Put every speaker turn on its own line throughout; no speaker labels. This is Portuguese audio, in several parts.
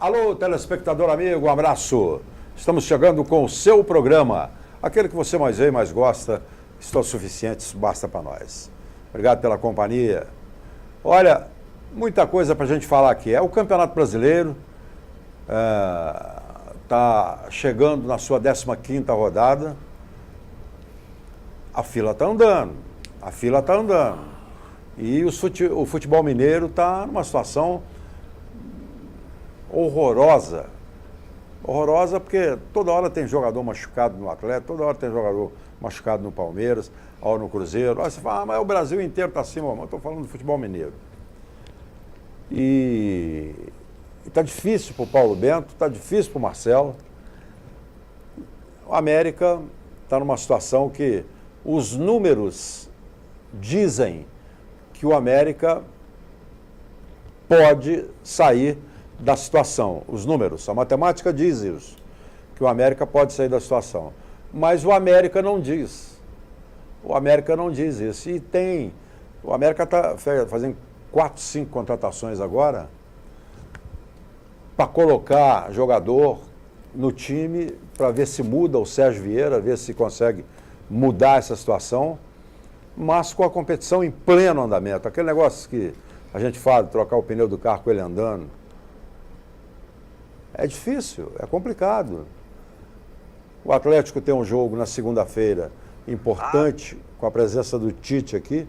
Alô, telespectador amigo, um abraço. Estamos chegando com o seu programa. Aquele que você mais vê e mais gosta, estão suficientes, basta para nós. Obrigado pela companhia. Olha, muita coisa para a gente falar aqui. É o Campeonato Brasileiro, está chegando na sua 15ª rodada. A fila está andando, E o futebol mineiro está numa situação horrorosa. Horrorosa porque toda hora tem jogador machucado no Atlético, toda hora tem jogador machucado no Palmeiras, ou no Cruzeiro. Aí você fala, mas o Brasil inteiro está assim, eu estou falando do futebol mineiro. E está difícil para o Paulo Bento, está difícil para o Marcelo. O América está numa situação que os números dizem que o América pode sair da situação. Os números, a matemática diz isso, que o América pode sair da situação. Mas o América não diz. O América não diz isso. O América está fazendo 4, 5 contratações agora para colocar jogador no time para ver se muda o Sérgio Vieira, ver se consegue mudar essa situação, mas com a competição em pleno andamento. Aquele negócio que a gente fala de trocar o pneu do carro com ele andando. É difícil, é complicado. O Atlético tem um jogo na segunda-feira importante, com a presença do Tite aqui.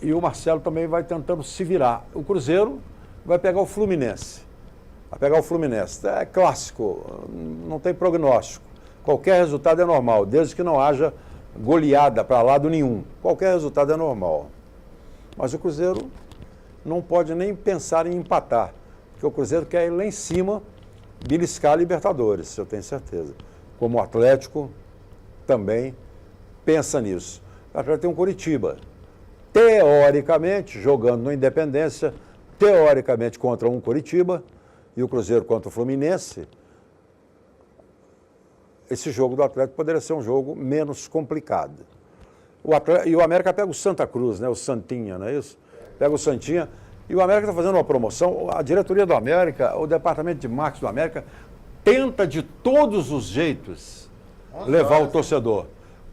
E o Marcelo também vai tentando se virar. O Cruzeiro vai pegar o Fluminense. É clássico, não tem prognóstico. Qualquer resultado é normal, desde que não haja goleada para lado nenhum. Qualquer resultado é normal. Mas o Cruzeiro não pode nem pensar em empatar, porque o Cruzeiro quer ir lá em cima, beliscar a Libertadores, eu tenho certeza. Como o Atlético também pensa nisso. O Atlético tem um Coritiba, teoricamente, jogando no Independência, teoricamente contra um Coritiba, e o Cruzeiro contra o Fluminense. Esse jogo do Atlético poderia ser um jogo menos complicado. E o América pega o Santa Cruz, né? O Santinha, não é isso? Pega o Santinha. E o América está fazendo uma promoção. A diretoria do América, o departamento de marketing do América, tenta de todos os jeitos levar o torcedor.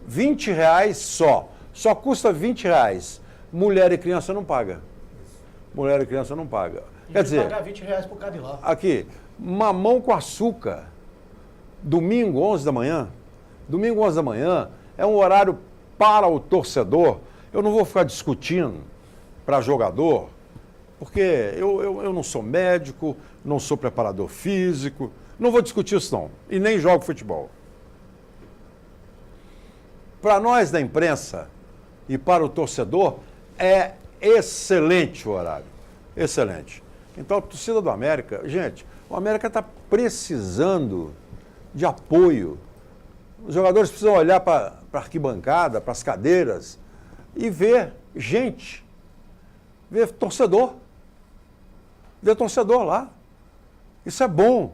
R$20 só. Só custa R$20. Mulher e criança não paga. Quer dizer,
pagar R$20 por cada lá.
Aqui, mamão com açúcar. Domingo, 11 da manhã. Domingo, 11 da manhã, é um horário para o torcedor. Eu não vou ficar discutindo para jogador, porque eu não sou médico, não sou preparador físico, não vou discutir isso não, e nem jogo futebol. Para nós da imprensa e para o torcedor, é excelente o horário, excelente. Então, a torcida do América, gente, o América está precisando de apoio. Os jogadores precisam olhar para a arquibancada, para as cadeiras e ver gente, ver torcedor lá. Isso é bom.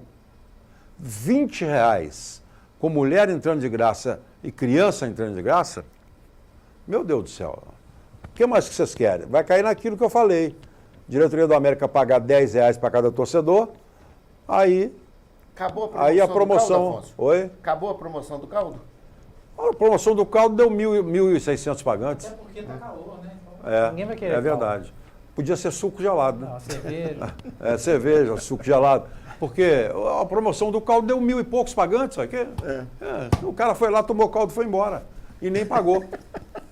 R$20 com mulher entrando de graça e criança entrando de graça, meu Deus do céu. O que mais que vocês querem? Vai cair naquilo que eu falei. Diretoria do América pagar R$10 para cada torcedor, aí a promoção
do caldo,
Oi?
Acabou a promoção do caldo?
A promoção do caldo deu 1.600 pagantes.
Até porque tá calor, né?
Ninguém vai querer. É verdade. Caldo. Podia ser suco gelado, né?
Não, cerveja.
Cerveja, suco gelado. Porque a promoção do caldo deu 1.000 e poucos pagantes, sabe quê? O cara foi lá, tomou caldo e foi embora. E nem pagou.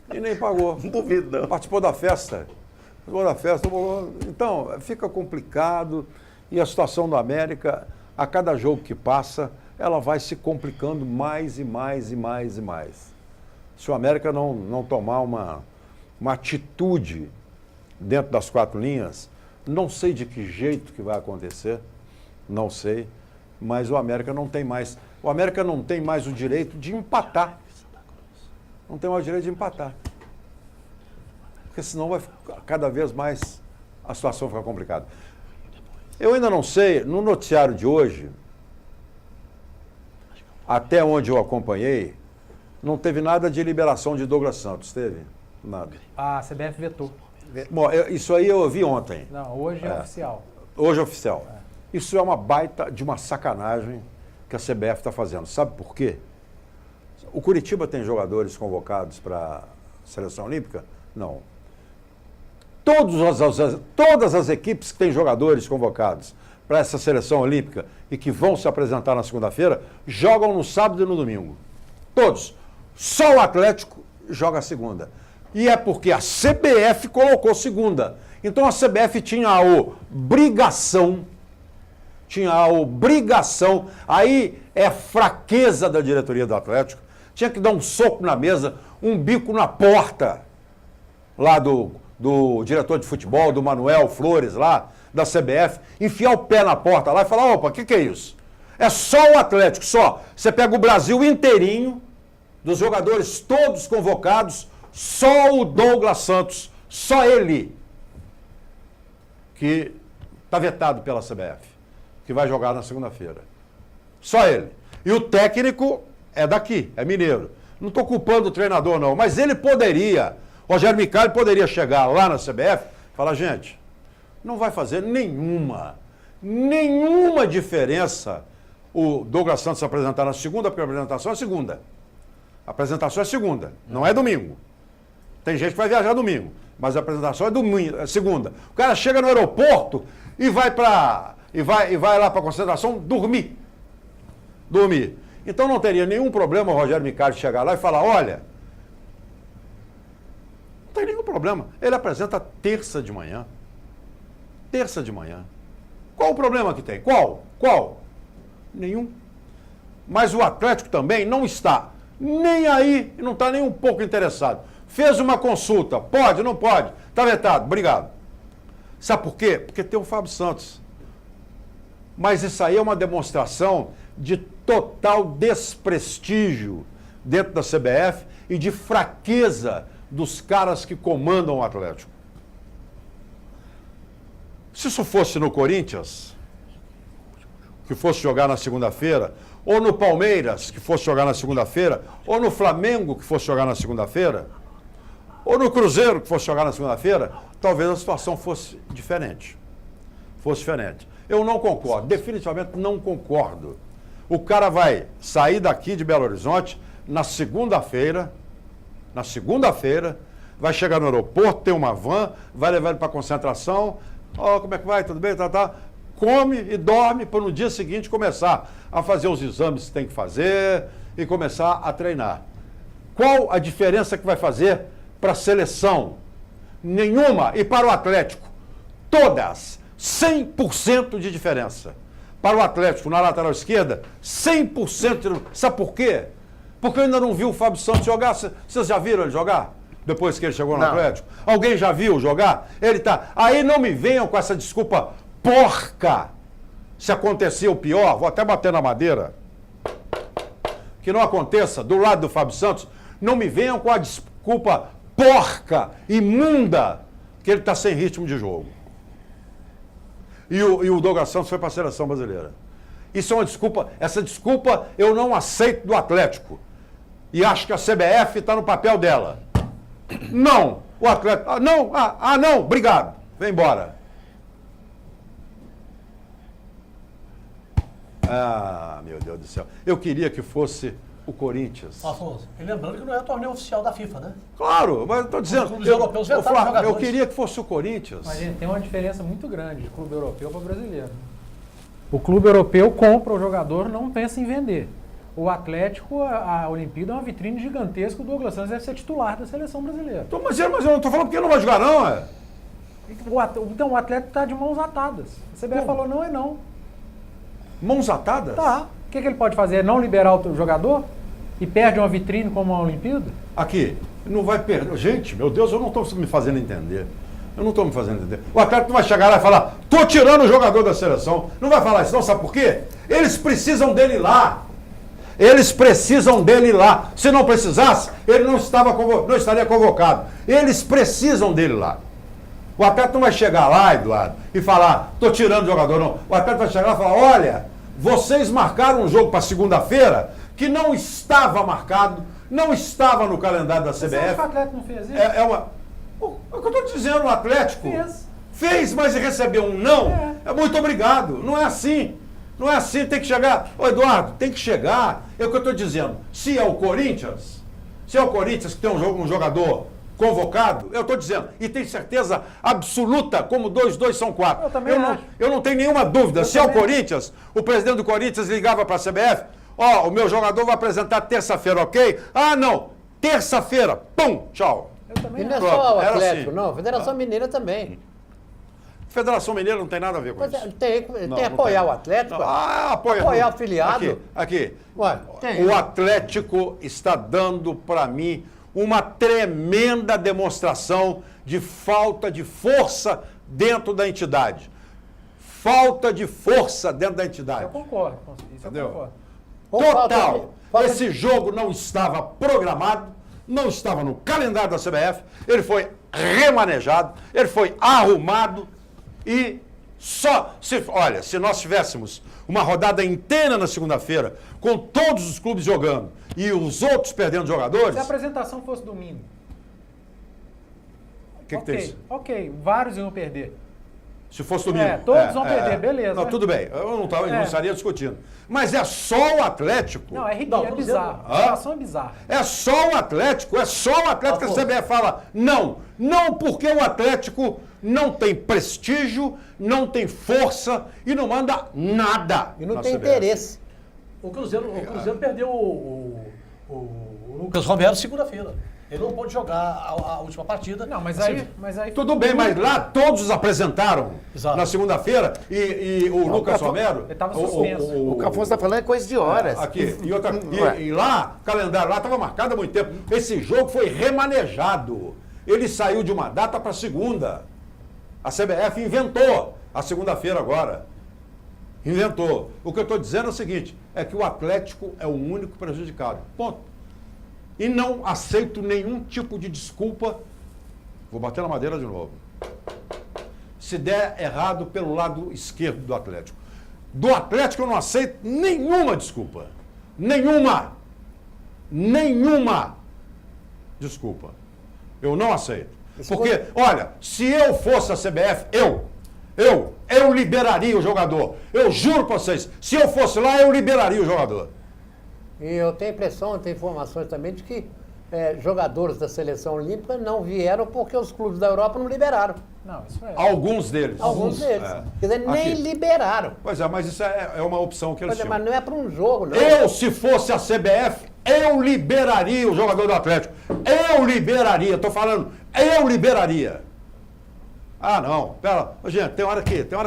Não duvido, não.
Participou da festa. Então, fica complicado. E a situação do América, a cada jogo que passa, ela vai se complicando mais e mais. Se o América não tomar uma atitude dentro das 4 linhas, não sei de que jeito que vai acontecer, não sei, mas o América não tem mais o direito de empatar. Não tem mais o direito de empatar. Porque senão vai cada vez mais a situação fica complicada. Eu ainda não sei, no noticiário de hoje, até onde eu acompanhei, não teve nada de liberação de Douglas Santos, teve? Nada.
A CBF vetou.
Bom, isso aí eu ouvi ontem.
Não, hoje é oficial.
Hoje é oficial. Isso é uma baita de uma sacanagem que a CBF está fazendo. Sabe por quê? O Curitiba tem jogadores convocados para a seleção olímpica? Não. Todas as equipes que têm jogadores convocados para essa seleção olímpica e que vão se apresentar na segunda-feira, jogam no sábado e no domingo. Todos. Só o Atlético joga a segunda. E é porque a CBF colocou segunda. Então a CBF tinha a obrigação, aí é fraqueza da diretoria do Atlético, tinha que dar um soco na mesa, um bico na porta lá do diretor de futebol, do Manuel Flores lá, da CBF, enfiar o pé na porta lá e falar, opa, o que é isso? É só o Atlético, só. Você pega o Brasil inteirinho, dos jogadores todos convocados, só o Douglas Santos, só ele, que está vetado pela CBF, que vai jogar na segunda-feira. Só ele. E o técnico é daqui, é mineiro. Não estou culpando o treinador, não, mas ele poderia, Rogério Micali poderia chegar lá na CBF e falar, gente, não vai fazer nenhuma diferença o Douglas Santos apresentar na segunda, porque a apresentação é segunda. A apresentação é segunda, não é domingo. Tem gente que vai viajar domingo, mas a apresentação é domingo, é segunda. O cara chega no aeroporto e vai lá para a concentração dormir. Então não teria nenhum problema o Rogério Micali chegar lá e falar, olha, não tem nenhum problema. Ele apresenta terça de manhã. Qual o problema que tem? Qual? Nenhum. Mas o Atlético também não está nem aí, não está nem um pouco interessado. Fez uma consulta, pode, não pode, está vetado, obrigado. Sabe por quê? Porque tem o Fábio Santos. Mas isso aí é uma demonstração de total desprestígio dentro da CBF e de fraqueza dos caras que comandam o Atlético. Se isso fosse no Corinthians, que fosse jogar na segunda-feira, ou no Palmeiras, que fosse jogar na segunda-feira, ou no Flamengo, que fosse jogar na segunda-feira, ou no Cruzeiro, que fosse jogar na segunda-feira, talvez a situação fosse diferente. Eu não concordo, definitivamente não concordo. O cara vai sair daqui de Belo Horizonte na segunda-feira, vai chegar no aeroporto, tem uma van, vai levar ele para a concentração, como é que vai, tudo bem, come e dorme para no dia seguinte começar a fazer os exames que tem que fazer e começar a treinar. Qual a diferença que vai fazer para a seleção? Nenhuma. E para o Atlético? Todas. 100% de diferença. Para o Atlético, na lateral esquerda, 100%. Sabe por quê? Porque eu ainda não vi o Fábio Santos jogar. Vocês já viram ele jogar? Depois que ele chegou no Atlético? Alguém já viu jogar? Ele tá. Aí não me venham com essa desculpa porca. Se acontecer o pior, vou até bater na madeira, que não aconteça do lado do Fábio Santos, não me venham com a desculpa porca, imunda, que ele está sem ritmo de jogo. E o Douglas Santos foi para a seleção brasileira. Isso é uma desculpa, essa desculpa eu não aceito do Atlético. E acho que a CBF está no papel dela. Não, o Atlético, não, obrigado, vem embora. Meu Deus do céu. Eu queria que fosse o Corinthians.
Afonso, e lembrando que não é o torneio oficial da FIFA, né?
Claro, mas estou dizendo.
Os europeus vetaram jogadores.
Eu queria que fosse o Corinthians.
Mas gente, tem uma diferença muito grande de clube europeu para brasileiro. O clube europeu compra o jogador, não pensa em vender. O Atlético, a Olimpíada é uma vitrine gigantesca, o Douglas Santos deve ser titular da seleção brasileira.
Mas eu não estou falando porque ele não vai jogar, não, é?
Então o Atlético está de mãos atadas. A CBF falou não é não.
Mãos atadas?
Tá. O que ele pode fazer? Não liberar o jogador? E perde uma vitrine como a Olimpíada?
Aqui, não vai perder. Gente, meu Deus, eu não estou me fazendo entender. O Atlético não vai chegar lá e falar, estou tirando o jogador da seleção. Não vai falar isso, não, sabe por quê? Eles precisam dele lá. Se não precisasse, ele não estaria convocado. Eles precisam dele lá. O Atlético não vai chegar lá, Eduardo, e falar, estou tirando o jogador, não. O Atlético vai chegar lá e falar, olha, vocês marcaram um jogo para segunda-feira que não estava marcado, não estava no calendário da CBF.
Você acha que o Atlético não fez isso?
É o que eu estou dizendo, o Atlético fez, mas recebeu um não. muito obrigado. Não é assim. Não é assim, tem que chegar. Ô Eduardo, tem que chegar. É o que eu estou dizendo. Se é o Corinthians que tem um jogador convocado, eu estou dizendo, e tem certeza absoluta, como 2, 2 são 4. Eu não tenho nenhuma dúvida. Se é o Corinthians, o presidente do Corinthians ligava para a CBF, ó, o meu jogador vai apresentar terça-feira, ok? Ah, não, terça-feira, pum, tchau.
E não é só o Atlético,
assim.
não, a Federação Mineira também.
Federação Mineira não tem nada a ver com
Mas
isso.
tem
Não
apoiar
tem.
o Atlético.
Não, apoia.
Apoiar o afiliado.
Aqui.
Ué, tem.
O Atlético está dando para mim uma tremenda demonstração de falta de força dentro da entidade. Falta de força dentro da entidade.
Eu concordo. Isso
Entendeu?
eu concordo.
Total.
Falta de-
Esse jogo não estava programado, não estava no calendário da CBF, ele foi remanejado, ele foi arrumado e olha, se nós tivéssemos uma rodada inteira na segunda-feira, com todos os clubes jogando e os outros perdendo jogadores,
Se a apresentação fosse domingo.
o que tem isso?
Ok, vários iam perder.
Se fosse domingo.
Todos vão perder, beleza.
Não, tudo bem, eu não
É.
estaria discutindo. Mas é só o Atlético.
Não, é ridículo,
Não,
é
tô
bizarro.
dizendo-
A situação é bizarra.
É só o Atlético que a CBF fala, não porque o Atlético não tem prestígio, não tem força e não manda nada.
E não
na
tem
CBF.
interesse.
O Cruzeiro perdeu o Lucas Romero segunda-feira. Ele não pôde jogar a última partida.
Não, mas
Assim,
aí
Tudo bem, mas lá todos apreentaram
Exato.
na segunda-feira e o Lucas Romero...
ele tava suspenso.
O que o Afonso está falando é coisa de horas.
Aqui,
Ué.
e lá, o calendário lá estava marcado há muito tempo. Esse jogo foi remanejado. Ele saiu de uma data para segunda. A CBF inventou a segunda-feira agora. Inventou. O que eu estou dizendo é o seguinte, é que o Atlético é o único prejudicado. Ponto. E não aceito nenhum tipo de desculpa. Vou bater na madeira de novo. Se der errado pelo lado esquerdo do Atlético. Do Atlético eu não aceito nenhuma desculpa. Nenhuma desculpa. Eu não aceito. Porque, olha, se eu fosse a CBF, eu liberaria o jogador. Eu juro para vocês, se eu fosse lá, eu liberaria o jogador.
E eu tenho impressão, tenho informações também de que jogadores da seleção olímpica não vieram porque os clubes da Europa não liberaram.
Não, isso é.
Alguns deles.
Alguns deles.
É.
Quer dizer, nem
Aqui.
liberaram.
Pois é, mas isso é uma opção que eles
Mas,
tinham.
mas não é para um jogo, não.
Eu, se fosse a CBF, eu liberaria o jogador do Atlético. Eu liberaria, estou falando, eu liberaria. Ah, não, pera, gente, tem hora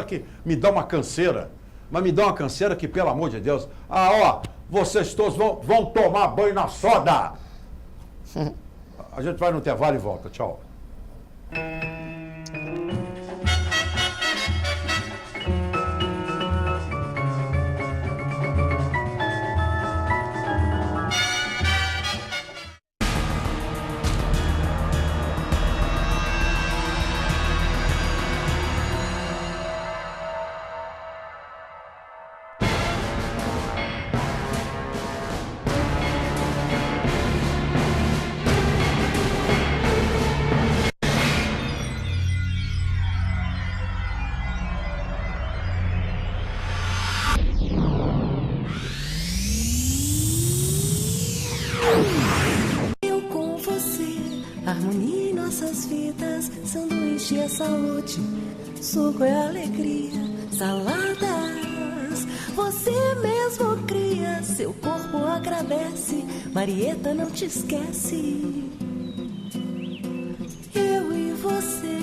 que me dá uma canseira, mas me dá uma canseira que, pelo amor de Deus, vocês todos vão tomar banho na soda. A gente vai no intervalo e volta, tchau.
Eu com você, harmonia em nossas vidas, sanduíche é saúde, suco é alegria, saladas, você mesmo cria, seu corpo agradece, Marieta não te esquece. Eu e você,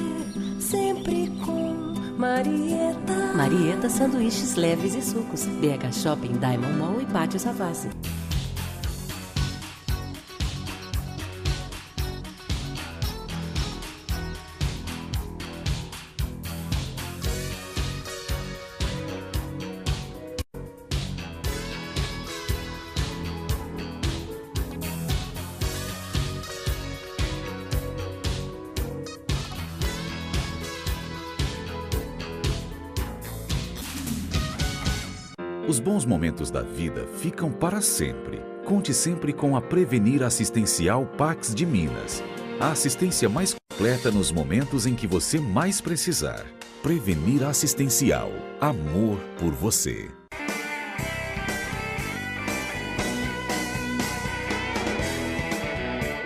sempre com Marieta. Marieta, sanduíches leves e sucos, BH Shopping, Diamond Mall e Pátio Savassi.
Os bons momentos da vida ficam para sempre. Conte sempre com a Prevenir Assistencial Pax de Minas. A assistência mais completa nos momentos em que você mais precisar. Prevenir Assistencial. Amor por você.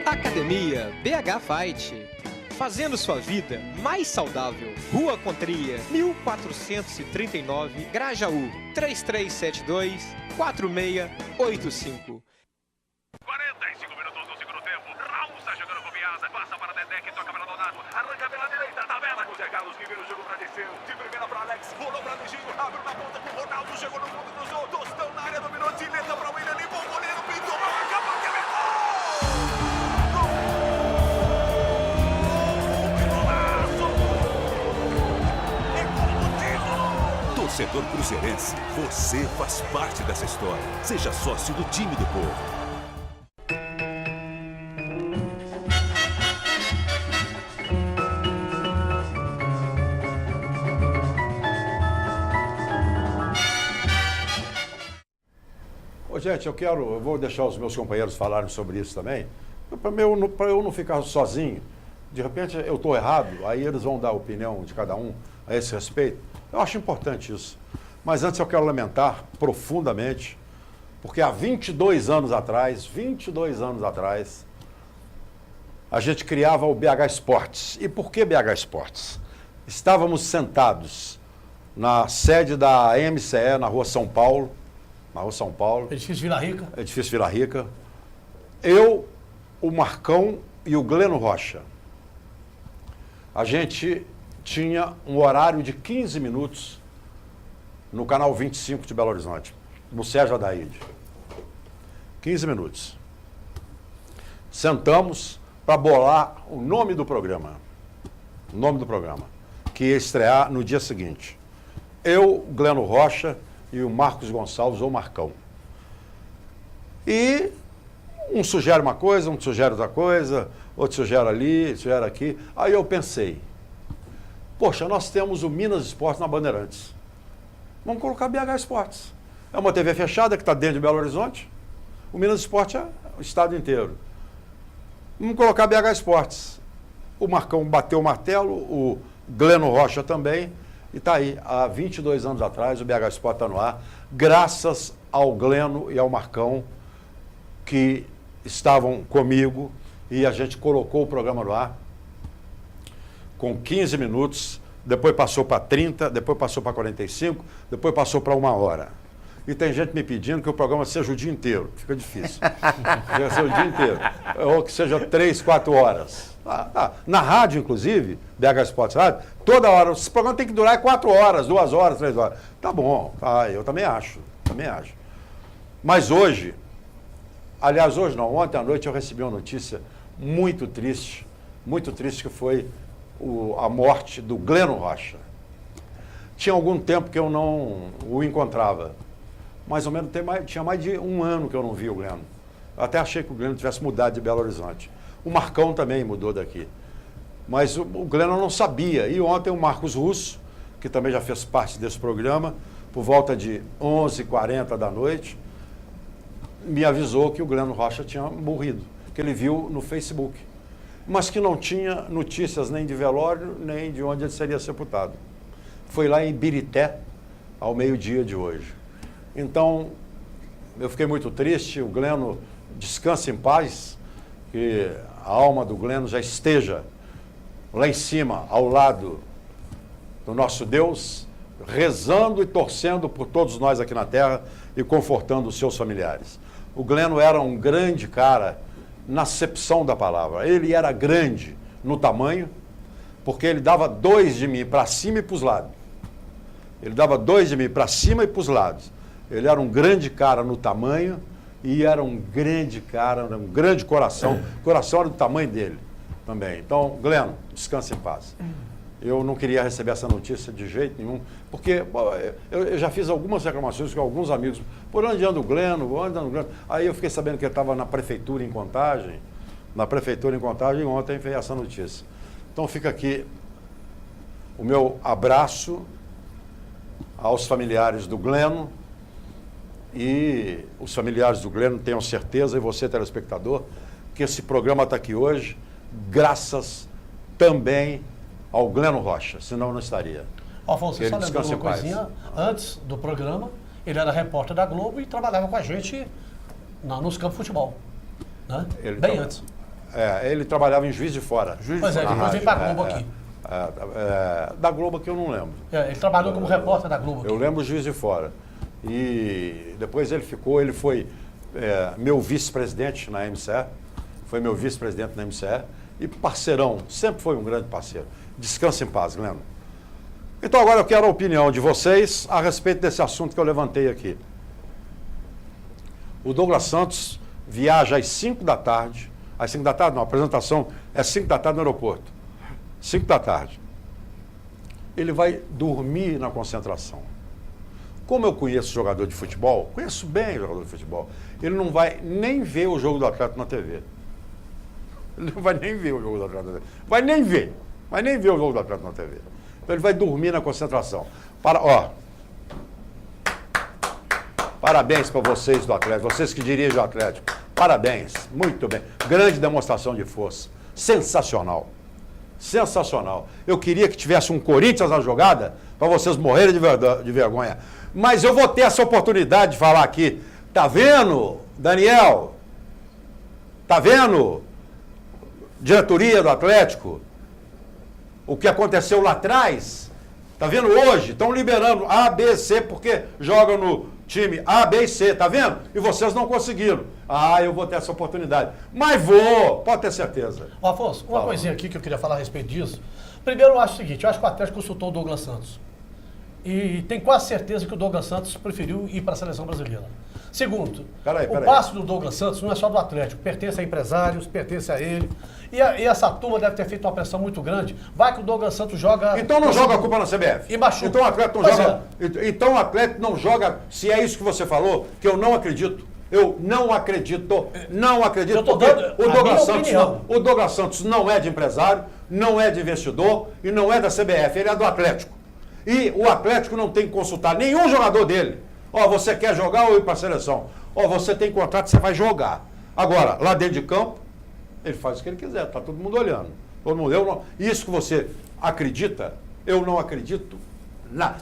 Academia BH Fight. Fazendo sua vida mais saudável. Rua Contria, 1439, Grajaú, 3372-4685.
45 minutos do segundo tempo. Raul está jogando com Biasa. Passa para Dedé, que toca para Donato. Arranca pela direita, tabela com o Zé Carlos, que vira o jogo para descer. De primeira para Alex, rolou para Liginho. Abre na ponta com o Ronaldo. Chegou no fundo, cruzou. Tostão na área, dominou. Dileta para o William. Limpou o goleiro, pintou. Acabou, que é
Torcedor cruzeirense, você faz parte dessa história. Seja sócio do time do povo.
Ô, gente, eu vou deixar os meus companheiros falarem sobre isso também, para eu não ficar sozinho. De repente eu estou errado, aí eles vão dar a opinião de cada um a esse respeito. Eu acho importante isso. Mas antes eu quero lamentar profundamente, porque há 22 anos atrás, a gente criava o BH Esportes. E por que BH Esportes? Estávamos sentados na sede da MCE, na Rua São Paulo.
Edifício Vila Rica.
Edifício Vila Rica. Eu, o Marcão e o Gleno Rocha. A gente tinha um horário de 15 minutos no canal 25 de Belo Horizonte, no Sérgio Adaide. 15 minutos. Sentamos para bolar o nome do programa. O nome do programa, que ia estrear no dia seguinte. Eu, o Gleno Rocha e o Marcos Gonçalves, ou Marcão. E um sugere uma coisa, um sugere outra coisa, outro sugere ali, sugere aqui. Aí eu pensei, poxa, nós temos o Minas Esportes na Bandeirantes. Vamos colocar BH Esportes. É uma TV fechada que está dentro de Belo Horizonte. O Minas Esportes é o estado inteiro. Vamos colocar BH Esportes. O Marcão bateu o martelo, o Gleno Rocha também. E está aí, há 22 anos atrás, o BH Esportes está no ar, graças ao Gleno e ao Marcão, que estavam comigo, e a gente colocou o programa no ar com 15 minutos, depois passou para 30, depois passou para 45, depois passou para 1 hora. E tem gente me pedindo que o programa seja o dia inteiro. Fica difícil. Deve ser o dia inteiro. Ou que seja 3, 4 horas. Na rádio, inclusive, BH Esportes Rádio, toda hora. Esse programa tem que durar 4 horas, 2 horas, 3 horas. Tá bom, eu também acho. Mas hoje, aliás, hoje não, ontem à noite eu recebi uma notícia muito triste, que foi a morte do Gleno Rocha. Tinha algum tempo que eu não o encontrava. Mais ou menos, tinha mais de 1 ano que eu não vi o Gleno. Eu até achei que o Gleno tivesse mudado de Belo Horizonte. O Marcão também mudou daqui. Mas o Gleno não sabia. E ontem o Marcos Russo, que também já fez parte desse programa, por volta de 11h40 da noite, me avisou que o Gleno Rocha tinha morrido, que ele viu no Facebook. Mas que não tinha notícias nem de velório, nem de onde ele seria sepultado. Foi lá em Ibirité, ao meio-dia de hoje. Então, eu fiquei muito triste, o Gleno descanse em paz, que a alma do Gleno já esteja lá em cima, ao lado do nosso Deus, rezando e torcendo por todos nós aqui na terra e confortando os seus familiares. O Gleno era um grande cara na acepção da palavra. Ele era grande no tamanho, porque ele dava 2 de mim para cima e para os lados. Ele dava 2 de mim para cima e para os lados. Ele era um grande cara no tamanho e era um grande cara, um grande coração. O coração era do tamanho dele também. Então, Gleno, descanse em paz. Eu não queria receber essa notícia de jeito nenhum, porque eu já fiz algumas reclamações com alguns amigos. Por onde anda o Gleno? Aí eu fiquei sabendo que ele estava na prefeitura em Contagem. E ontem veio essa notícia. Então fica aqui o meu abraço aos familiares do Gleno. E os familiares do Gleno tenham certeza, e você, telespectador, que esse programa está aqui hoje, graças também ao Gleno Rocha, senão não estaria.
Afonso, você
Ele
só lembrou
descansa
uma
em paz.
coisinha, antes do programa, ele era repórter da Globo e trabalhava com a gente nos campos de futebol. Né?
Ele
Bem
tra-
antes.
Ele trabalhava em Juiz de Fora.
Pois é, depois veio pra Globo aqui.
Da Globo que eu não lembro.
Ele trabalhou como repórter da Globo aqui.
Eu lembro Juiz de Fora. E depois ele foi meu vice-presidente na MCE, foi meu vice-presidente na MCE e parceirão, sempre foi um grande parceiro. Descanse em paz, Gleno. Então agora eu quero a opinião de vocês a respeito desse assunto que eu levantei aqui. O Douglas Santos viaja às 5 da tarde, às 5 da tarde não, a apresentação é 5 da tarde no aeroporto. 5 da tarde. Ele vai dormir na concentração. Como eu conheço jogador de futebol, conheço bem jogador de futebol, ele não vai nem ver o jogo do Atlético na TV. Ele não vai nem ver o jogo do Atlético na TV. Vai nem ver o jogo do Atlético na TV. Então ele vai dormir na concentração. Parabéns para vocês do Atlético, vocês que dirigem o Atlético. Parabéns, muito bem. Grande demonstração de força. Sensacional. Sensacional. Eu queria que tivesse um Corinthians na jogada para vocês morrerem de vergonha. Mas eu vou ter essa oportunidade de falar aqui. Tá vendo, Daniel? Tá vendo, diretoria do Atlético? O que aconteceu lá atrás? Tá vendo hoje? Estão liberando A, B, C porque jogam no time A, B e C, tá vendo? E vocês não conseguiram. Eu vou ter essa oportunidade. Mas vou, pode ter certeza.
Afonso, uma coisinha aqui que eu queria falar a respeito disso. Primeiro, eu acho o seguinte, eu acho que o Atlético consultou o Douglas Santos. E tem quase certeza que o Douglas Santos preferiu ir para a seleção brasileira. Segundo, o passe do Douglas Santos não é só do Atlético, pertence a empresários, pertence a ele. E essa turma deve ter feito uma pressão muito grande. Vai que o Douglas Santos joga...
Então não joga a culpa na CBF.
E machuca.
Então o Atlético não joga... Então o Atlético não joga... Se é isso que você falou, que eu não acredito. Eu não acredito. Não acredito. Porque o Douglas Santos não é de empresário, não é de investidor e não é da CBF. Ele é do Atlético. E o Atlético não tem que consultar nenhum jogador dele. Você quer jogar ou ir para a seleção? Você tem contrato, você vai jogar. Agora, lá dentro de campo, ele faz o que ele quiser, tá todo mundo olhando. Todo mundo, isso que você acredita, eu não acredito nada.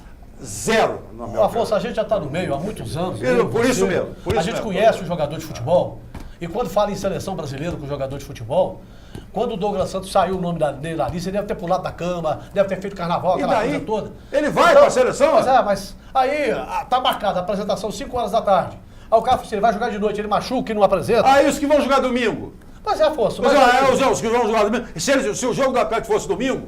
Zero.
Afonso, a gente já está no meio há muitos anos.
Por isso mesmo.
A gente conhece o jogador de futebol. E quando fala em seleção brasileira com jogador de futebol, quando o Douglas Santos saiu o nome dele da lista, ele deve ter pulado da cama, deve ter feito carnaval, aquela coisa toda.
Ele vai para a seleção?
Mas aí tá marcada a apresentação 5 horas da tarde. Aí o cara falou assim, ele vai jogar de noite, ele machuca e não apresenta.
Os que vão jogar domingo.
Mas Afonso...
Os que vão jogar domingo. Se o jogo do Atlético fosse domingo,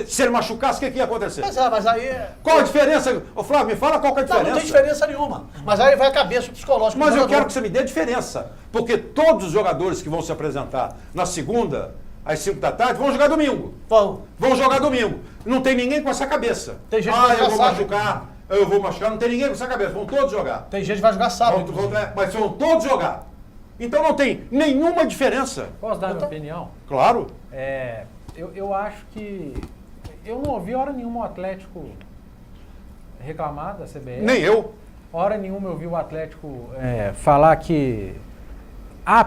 se ele machucasse, o que ia acontecer?
Mas aí...
Qual a diferença? Flávio, me fala qual que é a diferença.
Não tem diferença nenhuma. Mas aí vai a cabeça psicológica.
Mas eu quero que você me dê a diferença. Porque todos os jogadores que vão se apresentar na segunda, às 5 da tarde, vão jogar domingo. Vão jogar domingo. Não tem ninguém com essa cabeça.
Tem gente
eu vou machucar, não tem ninguém com essa cabeça. Vão todos jogar.
Tem gente que vai jogar sábado.
Mas vão todos jogar. Então não tem nenhuma diferença.
Posso dar minha opinião?
Claro.
Eu acho que... Eu não ouvi hora nenhuma o Atlético reclamar da CBF.
Nem eu.
Hora nenhuma eu vi o Atlético falar que...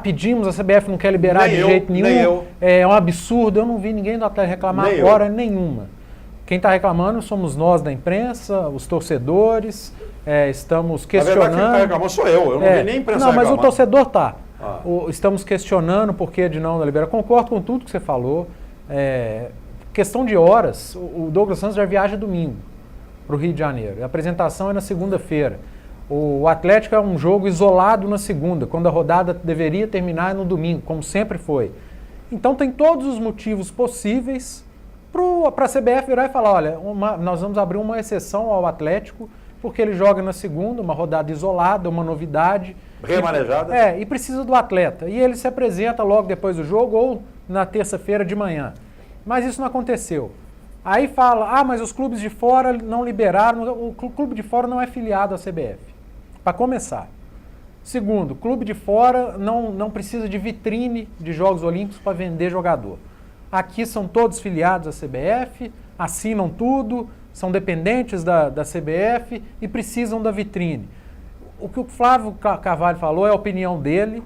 pedimos, a CBF não quer liberar de jeito nenhum. É um absurdo. Eu não vi ninguém do Atlético reclamar hora nenhuma. Quem está reclamando somos nós da imprensa, os torcedores. Estamos questionando...
Na verdade, quem está reclamando sou eu não vi nem imprensa reclamar.
Mas o torcedor está. Estamos questionando por que de não liberar. Concordo com tudo que você falou. Questão de horas, o Douglas Santos já viaja domingo para o Rio de Janeiro. A apresentação é na segunda-feira. O Atlético é um jogo isolado na segunda, quando a rodada deveria terminar no domingo, como sempre foi. Então tem todos os motivos possíveis para a CBF virar e falar, olha, nós vamos abrir uma exceção ao Atlético, porque ele joga na segunda, uma rodada isolada, uma novidade.
Remanejada.
E precisa do atleta. E ele se apresenta logo depois do jogo ou na terça-feira de manhã. Mas isso não aconteceu. Aí fala, mas os clubes de fora não liberaram. O clube de fora não é filiado à CBF, para começar. Segundo, o clube de fora não precisa de vitrine de Jogos Olímpicos para vender jogador. Aqui são todos filiados à CBF, assinam tudo, são dependentes da CBF e precisam da vitrine. O que o Flávio Carvalho falou é a opinião dele,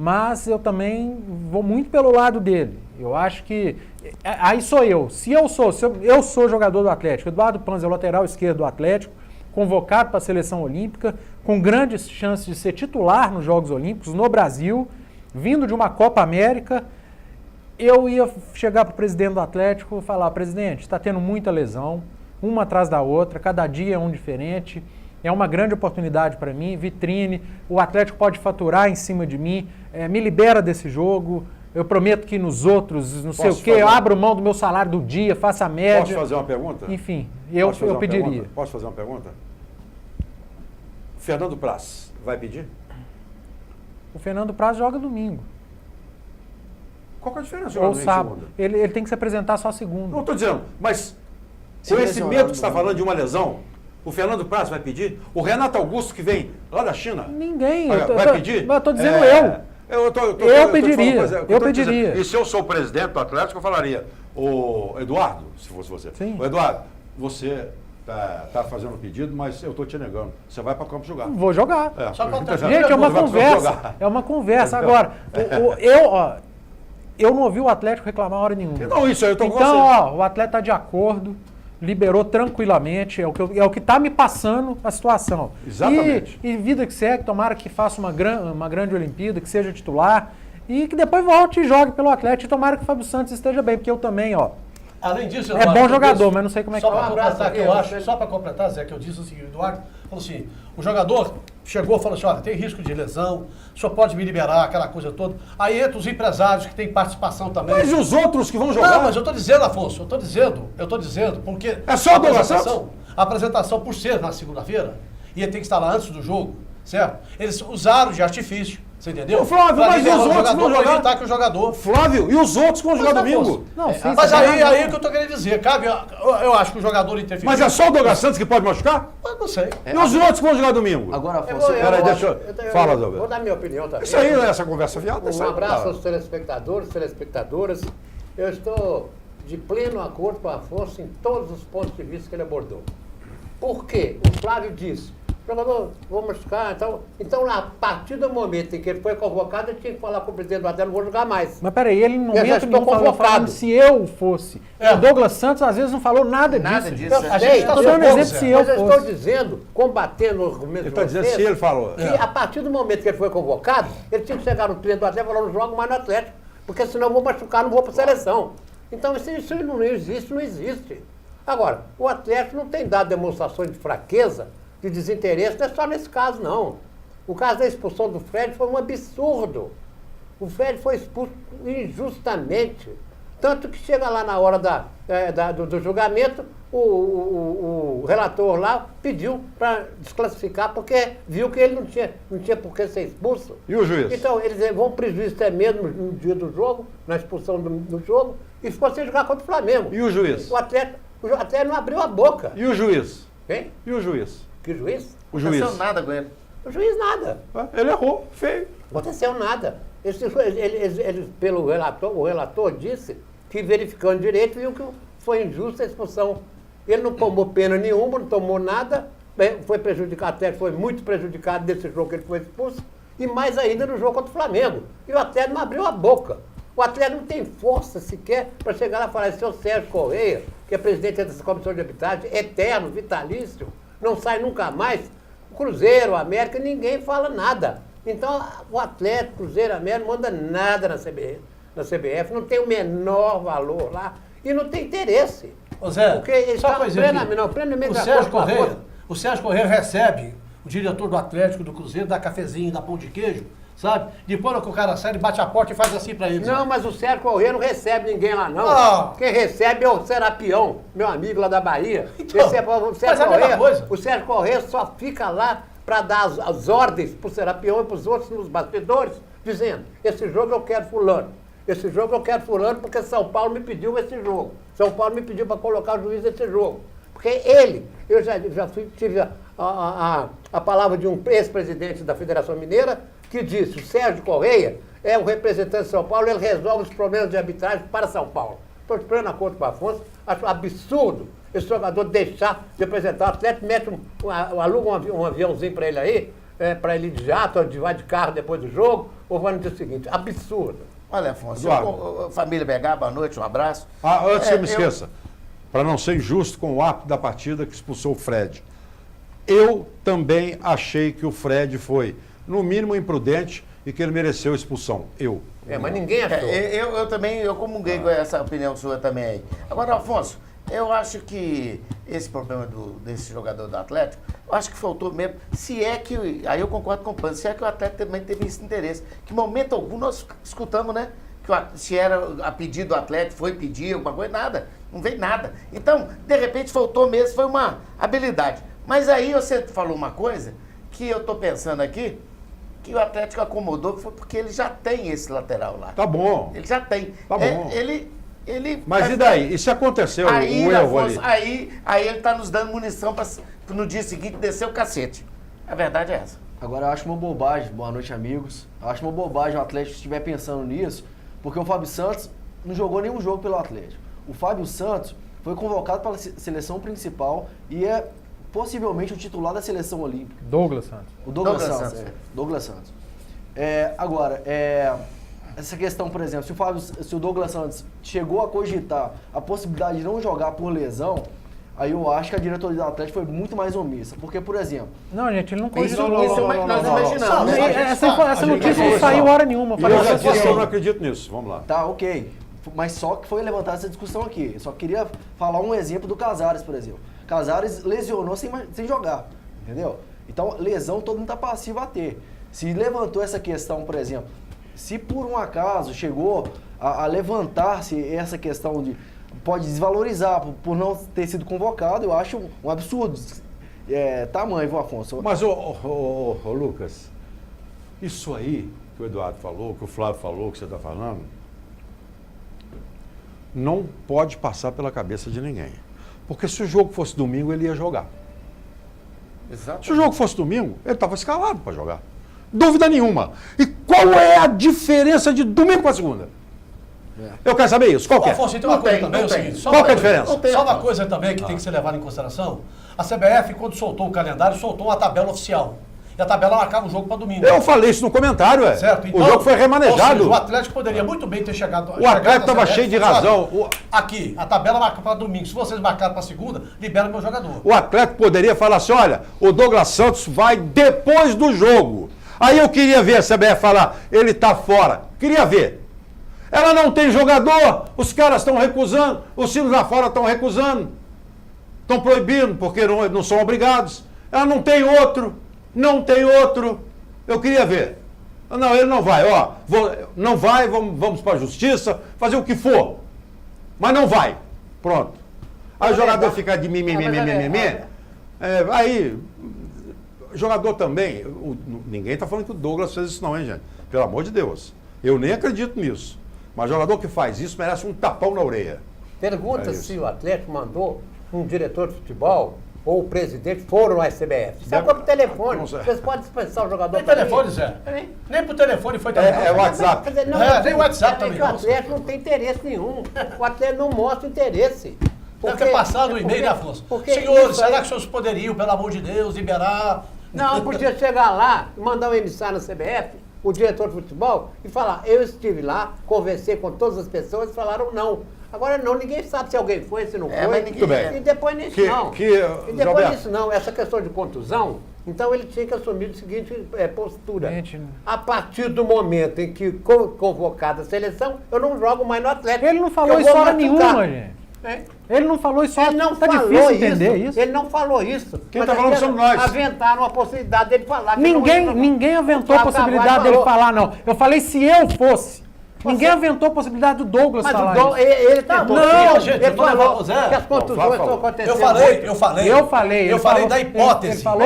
mas eu também vou muito pelo lado dele. Eu acho que... Aí sou eu. Se eu sou jogador do Atlético, Eduardo Panza é o lateral esquerdo do Atlético, convocado para a seleção olímpica, com grandes chances de ser titular nos Jogos Olímpicos no Brasil, vindo de uma Copa América, eu ia chegar para o presidente do Atlético e falar: presidente, está tendo muita lesão, uma atrás da outra, cada dia é um diferente, é uma grande oportunidade para mim, vitrine, o Atlético pode faturar em cima de mim, me libera desse jogo, eu prometo que nos outros, não sei o quê, eu abro mão do meu salário do dia, faço a média.
Posso fazer uma pergunta?
Enfim, eu pediria.
Posso fazer uma pergunta? Fernando Praz vai pedir?
O Fernando Praz joga domingo.
Qual que é a diferença?
Ou sábado. Ele tem que se apresentar só segunda.
Não estou dizendo, mas com esse medo que você está falando de uma lesão, o Fernando Praz vai pedir? O Renato Augusto, que vem lá da China?
Ninguém.
Vai pedir?
Mas eu estou dizendo eu pediria. Eu pediria.
E se eu sou o presidente do Atlético, eu falaria: o Eduardo, se fosse você.
Sim.
O Eduardo, você tá fazendo o pedido, mas eu estou te negando. Você vai para campo jogar.
Vou jogar.
Gente,
é uma conversa. É uma conversa. Agora, eu não ouvi o Atlético reclamar hora nenhuma.
Não, isso aí eu estou com você.
Então, o atleta está de acordo, liberou tranquilamente, é o que está me passando a situação.
Exatamente.
E vida que segue, tomara que faça uma grande Olimpíada, que seja titular, e que depois volte e jogue pelo Atlético, e tomara que o Fábio Santos esteja bem, porque eu também,
Além disso,
Eduardo, é bom jogador, mas não sei como é que
só para completar, Zé, que eu disse o seguinte: o Eduardo falou assim, o jogador chegou e falou assim: olha, tem risco de lesão, o senhor pode me liberar, aquela coisa toda. Aí entra os empresários que têm participação também.
Mas e os outros que vão jogar?
Não, mas eu estou dizendo, Afonso, eu estou dizendo, porque
é só
a apresentação, por ser na segunda-feira, ia ter que estar lá antes do jogo, certo? Eles usaram de artifício. Você entendeu?
Ô, Flávio, mas e os outros vão jogar?
Evitar que o jogador...
Flávio, e os outros que vão jogar domingo?
Não, mas aí que eu tô querendo dizer, cabe, eu acho que o jogador interfere.
Mas é só o Douglas Santos que pode machucar?
Eu não sei.
E os outros que vão jogar domingo?
Agora,
Peraí, deixa eu... Fala, Zé.
Vou dar minha opinião também.
Isso aí, essa conversa fiada.
Um abraço aos telespectadores, telespectadoras. Eu estou de pleno acordo com o Afonso em todos os pontos de vista que ele abordou. Por quê? O Flávio disse: jogador, vou machucar, então a partir do momento em que ele foi convocado, ele tinha que falar com o presidente do Atlético: não vou jogar mais.
Mas peraí, ele no momento nenhum falou falando se eu fosse. O Douglas Santos às vezes não falou nada disso.
Eu sei,
estou dando exemplo se eu fosse.
Mas eu estou dizendo, combatendo os argumentos
de vocês, dizendo se ele falou.
Que a partir do momento que ele foi convocado, ele tinha que chegar no presidente do Atlético e falar: não jogo mais no Atlético, porque senão eu vou machucar, não vou para a seleção. Então isso não existe. Agora, o Atlético não tem dado demonstrações de fraqueza, de desinteresse, não é só nesse caso, não. O caso da expulsão do Fred foi um absurdo. O Fred foi expulso injustamente. Tanto que chega lá na hora do julgamento, o relator lá pediu para desclassificar, porque viu que ele não tinha por que ser expulso.
E o juiz?
Então, eles vão prejuízo até mesmo no dia do jogo, na expulsão do jogo, e ficou sem jogar contra o Flamengo.
E o juiz?
O atleta não abriu a boca.
E o juiz?
Quem?
E o juiz?
Que juiz?
O juiz.
Não aconteceu nada com ele. O juiz nada.
Ele errou, feio.
Não aconteceu nada. O relator disse que, verificando direito, viu que foi injusta a expulsão. Ele não tomou pena nenhuma, não tomou nada, foi prejudicado, até foi muito prejudicado nesse jogo que ele foi expulso, e mais ainda no jogo contra o Flamengo. E o Atlético não abriu a boca. O Atlético não tem força sequer para chegar lá e falar: seu Sérgio Correia, que é presidente dessa comissão de arbitragem, eterno, vitalício, não sai nunca mais. O Cruzeiro, o América, ninguém fala nada. Então, o Atlético, Cruzeiro, América, não manda nada na CBF, não tem o menor valor lá e não tem interesse.
Ô Zé,
porque ele está plenamente
o Sérgio Correia recebe o diretor do Atlético, do Cruzeiro, dá cafezinho, dá pão de queijo, sabe? Depois que o cara sai, ele bate a porta e faz assim pra ele.
Não, mas o Sérgio Correia não recebe ninguém lá, não. Quem recebe é o Serapião, meu amigo lá da Bahia.
Então,
o Sérgio Correia só fica lá para dar as ordens pro Serapião e pros outros nos bastidores, dizendo: esse jogo eu quero fulano. Esse jogo eu quero fulano porque São Paulo me pediu esse jogo. São Paulo me pediu para colocar o juiz nesse jogo. Porque eu já tive a palavra de um ex-presidente da Federação Mineira que disse: o Sérgio Correia é o representante de São Paulo, ele resolve os problemas de arbitragem para São Paulo. Estou de pleno acordo com o Afonso, acho absurdo esse jogador deixar de representar o Atlético, aluga um aviãozinho para ele aí, para ele ir de jato, vai de carro depois do jogo, Vai no dia seguinte. Absurdo.
Olha, Afonso,
Eduardo.
família BH, boa noite, um abraço.
Antes que eu me esqueça, para não ser injusto com o árbitro da partida que expulsou o Fred, eu também achei que o Fred foi, no mínimo, imprudente e que ele mereceu a expulsão.
Mas ninguém achou.
Eu também, eu comunguei com essa opinião sua também aí. Agora, Afonso, eu acho que esse problema desse jogador do Atlético, eu acho que faltou mesmo, se é que, aí eu concordo com o Pano, se é que o Atlético também teve esse interesse, que em momento algum nós escutamos, né, que se era a pedido do Atlético, foi pedir alguma coisa, nada, não veio nada. Então, de repente faltou mesmo, foi uma habilidade. Mas aí você falou uma coisa que eu estou pensando aqui, que o Atlético acomodou, foi porque ele já tem esse lateral lá.
Tá bom.
Ele já tem.
Tá bom.
Mas
e daí? E se aconteceu
aí,
o erro
Afonso,
ali?
Aí ele está nos dando munição para no dia seguinte descer o cacete. A verdade é essa.
Agora, eu acho uma bobagem, boa noite, amigos. Eu acho uma bobagem o Atlético estiver pensando nisso, porque o Fábio Santos não jogou nenhum jogo pelo Atlético. O Fábio Santos foi convocado para a seleção principal e é possivelmente o titular da seleção olímpica.
Douglas Santos.
O Douglas Santos. Douglas Santos. Agora, essa questão, por exemplo, se o Douglas Santos chegou a cogitar a possibilidade de não jogar por lesão, aí eu acho que a diretoria do Atlético foi muito mais omissa. Porque, por exemplo...
Não, gente, ele não cogitou.
Nós imaginamos.
Essa notícia não saiu hora nenhuma.
Eu já disse que eu não acredito nisso. Vamos lá.
Tá, ok. Mas só que foi levantada essa discussão aqui. Eu só queria falar um exemplo do Casares, por exemplo. Casares lesionou sem jogar, entendeu? Então, lesão todo mundo está passivo a ter. Se levantou essa questão, por exemplo, se por um acaso chegou a levantar-se essa questão de... Pode desvalorizar por não ter sido convocado, eu acho um absurdo. Tamanho, viu, Afonso?
Mas, ô, Lucas, isso aí que o Eduardo falou, que o Flávio falou, que você está falando, não pode passar pela cabeça de ninguém. Porque se o jogo fosse domingo, ele ia jogar.
Exato.
Se o jogo fosse domingo, ele estava escalado para jogar. Dúvida nenhuma. E qual é a diferença de domingo para segunda? Eu quero saber isso. Qual que é?
Afonso, tem uma coisa também, é o seguinte.
Qual que é a diferença?
Só uma coisa também que tem que ser levada em consideração. A CBF, quando soltou o calendário, soltou uma tabela oficial. E a tabela marcava o jogo para domingo.
Eu falei isso no comentário,
Certo. Então,
o jogo foi remanejado.
Seja, o Atlético poderia muito bem ter chegado...
O Atlético estava cheio de razão.
Aqui, a tabela marca para domingo. Se vocês marcaram para segunda, libera meu jogador.
O Atlético poderia falar assim, olha, o Douglas Santos vai depois do jogo. Aí eu queria ver a CBF falar, ele está fora. Queria ver. Ela não tem jogador, os caras estão recusando, os times lá fora estão recusando. Estão proibindo, porque não são obrigados. Ela não tem outro. Eu queria ver. Não, ele não vai, não vai, vamos para a justiça, fazer o que for. Mas não vai. Pronto. Aí o jogador fica de mimimi. Aí, jogador também, ninguém está falando que o Douglas fez isso não, hein, gente? Pelo amor de Deus. Eu nem acredito nisso. Mas jogador que faz isso merece um tapão na orelha.
Pergunta se o Atlético mandou um diretor de futebol ou o presidente foram à CBF. Só por telefone. Vocês podem dispensar o jogador.
Nem telefone, Zé. Nem por telefone foi telefone.
É WhatsApp.
Nem WhatsApp também.
O Atlético não tem interesse nenhum. O Atlético não mostra interesse.
Deve ter passado o e-mail, né, Afonso? Senhores, será que os senhores poderiam, pelo amor de Deus, liberar...
Não, podia chegar lá, mandar um emissário na CBF, o diretor de futebol, e falar, eu estive lá, conversei com todas as pessoas e falaram não. Agora não, ninguém sabe se alguém foi, se não foi.
Muito bem.
E depois nisso não. E depois nisso não, essa questão de contusão, então ele tinha que assumir a seguinte postura.
Gente,
a partir do momento em que convocada a seleção, eu não jogo mais no Atlético.
ele não falou isso hora nenhuma, gente. Ele não falou isso.
Ele não
falou
difícil
isso. Entender isso.
Ele não falou isso.
Quem está falando somos nós.
Aventaram a possibilidade dele falar.
Ninguém aventou a possibilidade dele falar, não. Eu falei se eu fosse. Ninguém aventou a possibilidade do Douglas falar isso.
Ele tá
não, gente,
ele falou que as contusões estão acontecendo.
Eu falei da hipótese.
Ele falou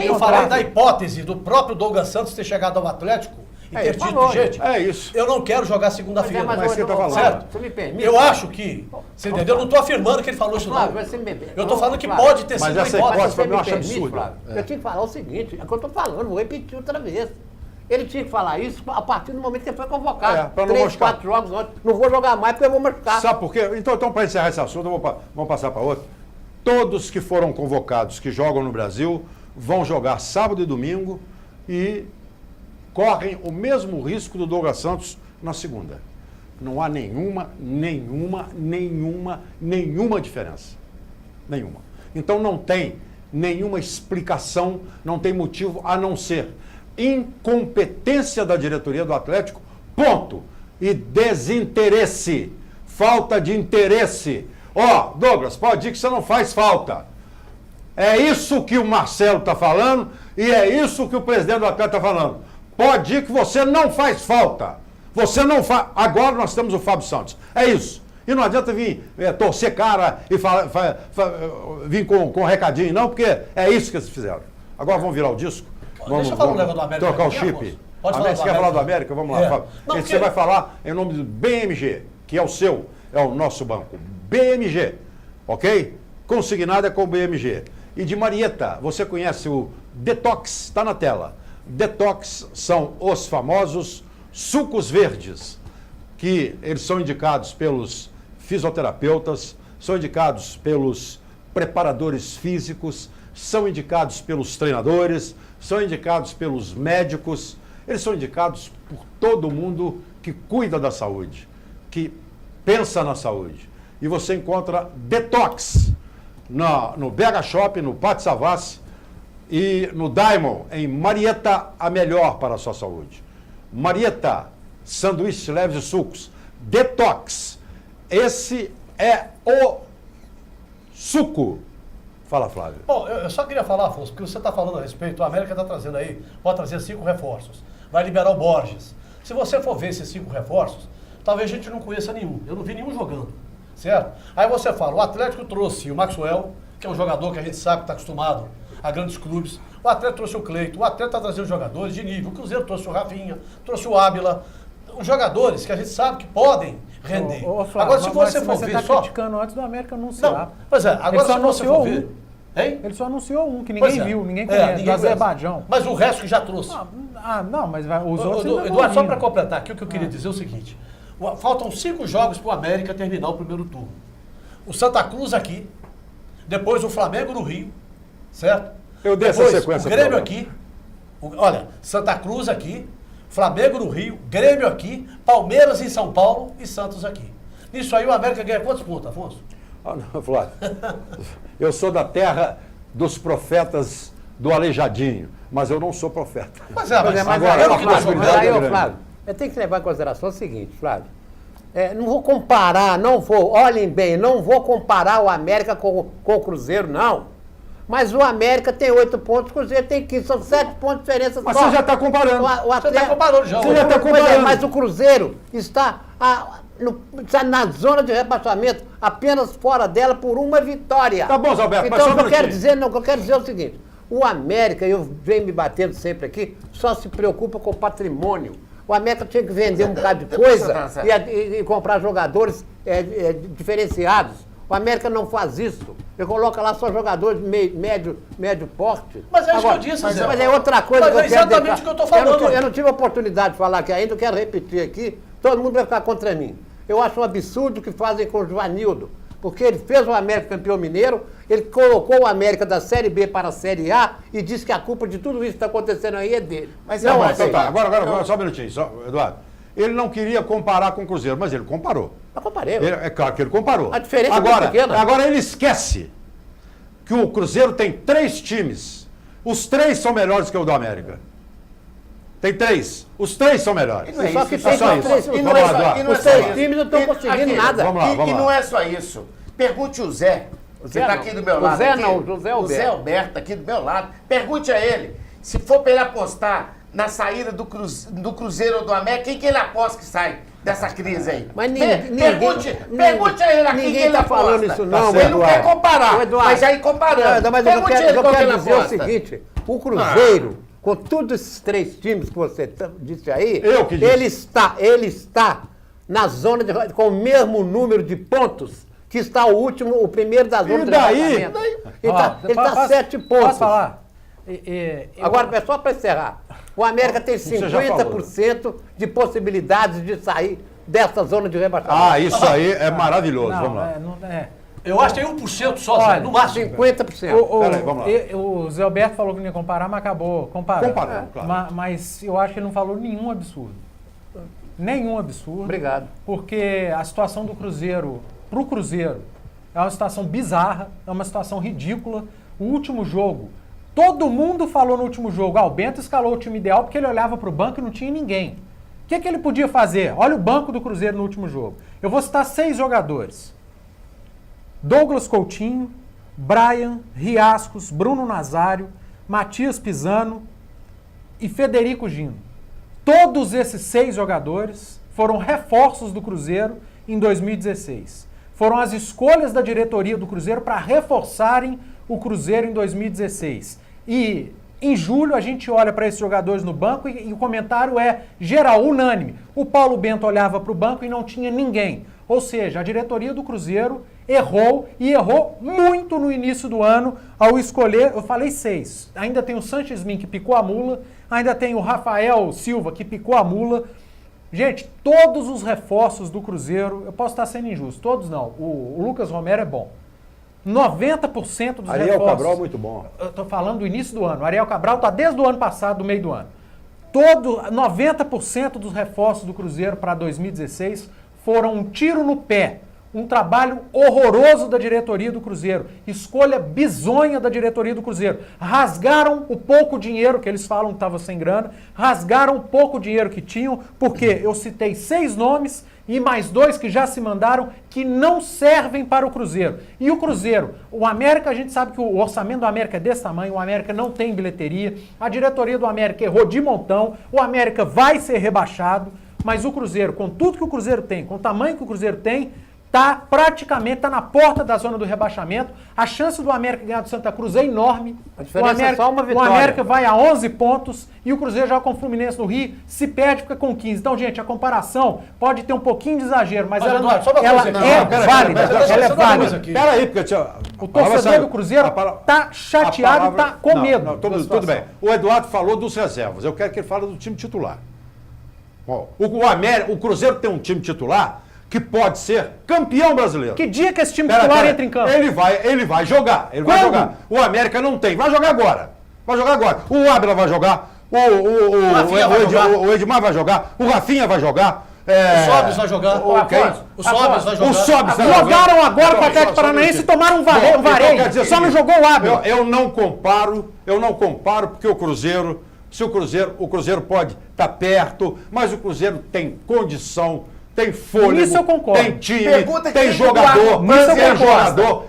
eu falei da hipótese do próprio Douglas Santos ter chegado ao Atlético e ter dito, gente,
isso.
Eu não quero jogar segunda-feira.
Mas você está falando.
Certo?
Você me permite?
Eu acho que, você entendeu? Eu não estou afirmando que ele falou isso não. Eu estou falando que pode ter sido uma hipótese.
Mas eu acho absurdo.
Eu tinha que falar o seguinte, é o que eu estou falando, vou repetir outra vez. Ele tinha que falar isso a partir do momento que ele foi convocado. 3, 4 jogos antes. Não vou jogar mais porque eu vou machucar.
Sabe por quê? Então para encerrar esse assunto, vamos passar para outro. Todos que foram convocados, que jogam no Brasil, vão jogar sábado e domingo e correm o mesmo risco do Douglas Santos na segunda. Não há nenhuma diferença. Nenhuma. Então não tem nenhuma explicação, não tem motivo a não ser incompetência da diretoria do Atlético, ponto. E desinteresse, falta de interesse. Ó, Douglas, pode ir que você não faz falta. É isso que o Marcelo está falando e é isso que o presidente do Atlético está falando. Pode ir que você não faz falta. Você não faz. Agora nós temos o Fábio Santos. É isso. E não adianta vir torcer cara e vir com recadinho, não, porque é isso que eles fizeram. Agora vamos virar o disco.
Deixa eu falar um negócio do América.
Trocar o chip. Você quer falar do América? Vamos lá, Fábio. Você vai falar em nome do BMG, que é o seu, é o nosso banco. BMG, ok? Consignado é com o BMG. E de Marieta, você conhece o Detox, está na tela. Detox são os famosos sucos verdes, que eles são indicados pelos fisioterapeutas, são indicados pelos preparadores físicos, são indicados pelos treinadores, são indicados pelos médicos, eles são indicados por todo mundo que cuida da saúde, que pensa na saúde. E você encontra Detox no BH Shop, no Pátio Savassi e no Diamond, em Marieta, a melhor para a sua saúde. Marieta, sanduíches leves e sucos. Detox. Esse é o suco. Fala, Flávio.
Bom, eu só queria falar, Afonso, porque você está falando a respeito, a América está trazendo aí, pode trazer 5 reforços. Vai liberar o Borges. Se você for ver esses 5 reforços, talvez a gente não conheça nenhum. Eu não vi nenhum jogando, certo? Aí você fala, o Atlético trouxe o Maxwell, que é um jogador que a gente sabe que está acostumado a grandes clubes. O Atlético trouxe o Cleiton, o Atlético está trazendo jogadores de nível. O Cruzeiro trouxe o Rafinha, trouxe o Ábila. Os jogadores que a gente sabe que podem render.
Flávio,
agora, se você for ver
tá
só...
criticando antes do América anunciar.
Não, pois é, agora se você for ver... Hein?
Ele só anunciou um, que ninguém viu, ninguém conhece, do Azerbaijão.
Mas o resto que já trouxe.
Não, mas os outros ainda
Eduardo, só para completar aqui, o que eu queria dizer é o seguinte. Faltam 5 jogos para o América terminar o primeiro turno. O Santa Cruz aqui, depois o Flamengo no Rio, certo?
Eu dei essa sequência.
O Grêmio aqui, olha, Santa Cruz aqui, Flamengo no Rio, Grêmio aqui, Palmeiras em São Paulo e Santos aqui. Nisso aí o América ganha quantos pontos, Afonso?
Ah, não, Flávio. Eu sou da terra dos profetas do Aleijadinho, mas eu não sou profeta.
Mas agora, Flávio, eu tenho que levar em consideração o seguinte, Flávio. Não vou comparar, olhem bem, não vou comparar o América com o Cruzeiro, não. Mas o América tem 8 pontos, o Cruzeiro tem 15, são 7 pontos de diferença.
Mas você já está comparando.
Você está comparando já.
Você já está comparando.
Mas o Cruzeiro está na zona de rebaixamento, apenas fora dela por uma vitória.
Tá bom, Zé Alberto,
então,
mas só
o que eu quero dizer é o seguinte, o América, eu venho me batendo sempre aqui, só se preocupa com o patrimônio. O América tinha que vender um bocado de coisa e comprar jogadores diferenciados. O América não faz isso. Ele coloca lá só jogadores médio porte.
Mas é isso que eu disse, Zé.
Mas é outra coisa que eu quero
exatamente o que eu estou falando.
Eu não tive a oportunidade de falar aqui ainda, eu quero repetir aqui. Todo mundo vai ficar contra mim. Eu acho um absurdo o que fazem com o Joanildo. Porque ele fez o América campeão mineiro, ele colocou o América da Série B para a Série A e disse que a culpa de tudo isso que está acontecendo aí é dele.
Mas não, então tá. Agora, só um minutinho, Eduardo. Ele não queria comparar com o Cruzeiro, mas ele comparou.
Eu comparei.
É claro que ele comparou.
A diferença é muito pequena.
Agora ele esquece que o Cruzeiro tem 3 times. Os 3 são melhores que o do América. Tem 3. Os 3 são melhores.
Só que tem só 3. Os 3 times não estão conseguindo nada.
Vamos lá. E não é só isso. Pergunte o Zé. Você está aqui do meu lado.
José
Alberto, aqui do meu lado. Pergunte a ele. Se for para ele apostar na saída do Cruzeiro ou do América, quem que ele aposta que sai dessa crise aí?
Mas
pergunte a ele aqui quem ele
está falando isso não,
ele não quer comparar, mas aí comparando.
Mas eu quero dizer o seguinte, o Cruzeiro, com todos esses 3 times que você disse aí, ele está na zona com o mesmo número de pontos que está o primeiro da zona de rebaixamento. Ele está 7 pontos.
Posso falar?
Agora, só para encerrar, o América tem 50% de possibilidades de sair dessa zona de rebaixamento.
Ah, isso aí é maravilhoso. Vamos lá.
Eu acho que tem 1% só, Zé, no máximo.
50%.
Peraí, vamos lá.
O Zé Alberto falou que não ia comparar, mas acabou comparando.
Comparando, claro.
Mas eu acho que ele não falou nenhum absurdo. Nenhum absurdo.
Obrigado.
Porque a situação do Cruzeiro, pro Cruzeiro, é uma situação bizarra, é uma situação ridícula. O último jogo, todo mundo falou no último jogo, o Bento escalou o time ideal porque ele olhava pro banco e não tinha ninguém. O que ele podia fazer? Olha o banco do Cruzeiro no último jogo. Eu vou citar 6 jogadores. Douglas Coutinho, Brian, Riascos, Bruno Nazário, Matias Pisano e Federico Gino. Todos esses 6 jogadores foram reforços do Cruzeiro em 2016. Foram as escolhas da diretoria do Cruzeiro para reforçarem o Cruzeiro em 2016. E em julho a gente olha para esses jogadores no banco e o comentário é geral, unânime. O Paulo Bento olhava para o banco e não tinha ninguém. Ou seja, a diretoria do Cruzeiro errou e errou muito no início do ano ao escolher, eu falei 6. Ainda tem o Sanches Min que picou a mula, ainda tem o Rafael Silva que picou a mula. Gente, todos os reforços do Cruzeiro, eu posso estar sendo injusto, todos não. O Lucas Romero é bom. 90% dos
Ariel
reforços...
Cabral é muito bom.
Eu estou falando do início do ano. O Ariel Cabral está desde o ano passado, do meio do ano. 90% dos reforços do Cruzeiro para 2016 foram um tiro no pé. Um trabalho horroroso da diretoria do Cruzeiro. Escolha bizonha da diretoria do Cruzeiro. Rasgaram o pouco dinheiro que eles falam que estava sem grana. Rasgaram o pouco dinheiro que tinham, porque eu citei 6 nomes e mais 2 que já se mandaram que não servem para o Cruzeiro. E o Cruzeiro, o América, a gente sabe que o orçamento do América é desse tamanho, o América não tem bilheteria, a diretoria do América errou de montão, o América vai ser rebaixado, mas o Cruzeiro, com tudo que o Cruzeiro tem, com o tamanho que o Cruzeiro tem, praticamente na porta da zona do rebaixamento. A chance do América ganhar do Santa Cruz é enorme.
A diferença é só uma vitória.
O América vai a 11 pontos e o Cruzeiro joga com o Fluminense no Rio, se perde, fica com 15. Então, gente, a comparação pode ter um pouquinho de exagero, mas ela,
Eduardo, só uma
ela
coisa,
é válida. Ela é válida.
Peraí, porque...
O torcedor do Cruzeiro está chateado e está com medo.
Não, tudo bem. O Eduardo falou dos reservas. Eu quero que ele fale do time titular. Bom, o Cruzeiro tem um time titular que pode ser campeão brasileiro.
Que dia que esse time titular entra em campo?
Ele vai jogar. Ele vai jogar. O América não tem. Vai jogar agora. O Ábila vai jogar. O Edmar vai jogar. O Rafinha vai jogar.
O Sobis vai jogar. O Sobis vai jogar.
O Sobis vai
jogaram agora com o Atlético Paranaense e tomaram um vareio. Só não jogou o Ábila.
Eu não comparo porque o Cruzeiro, o Cruzeiro pode estar perto, mas o Cruzeiro tem condição, tem fôlego,
Nisso eu concordo.
tem time, tem jogador,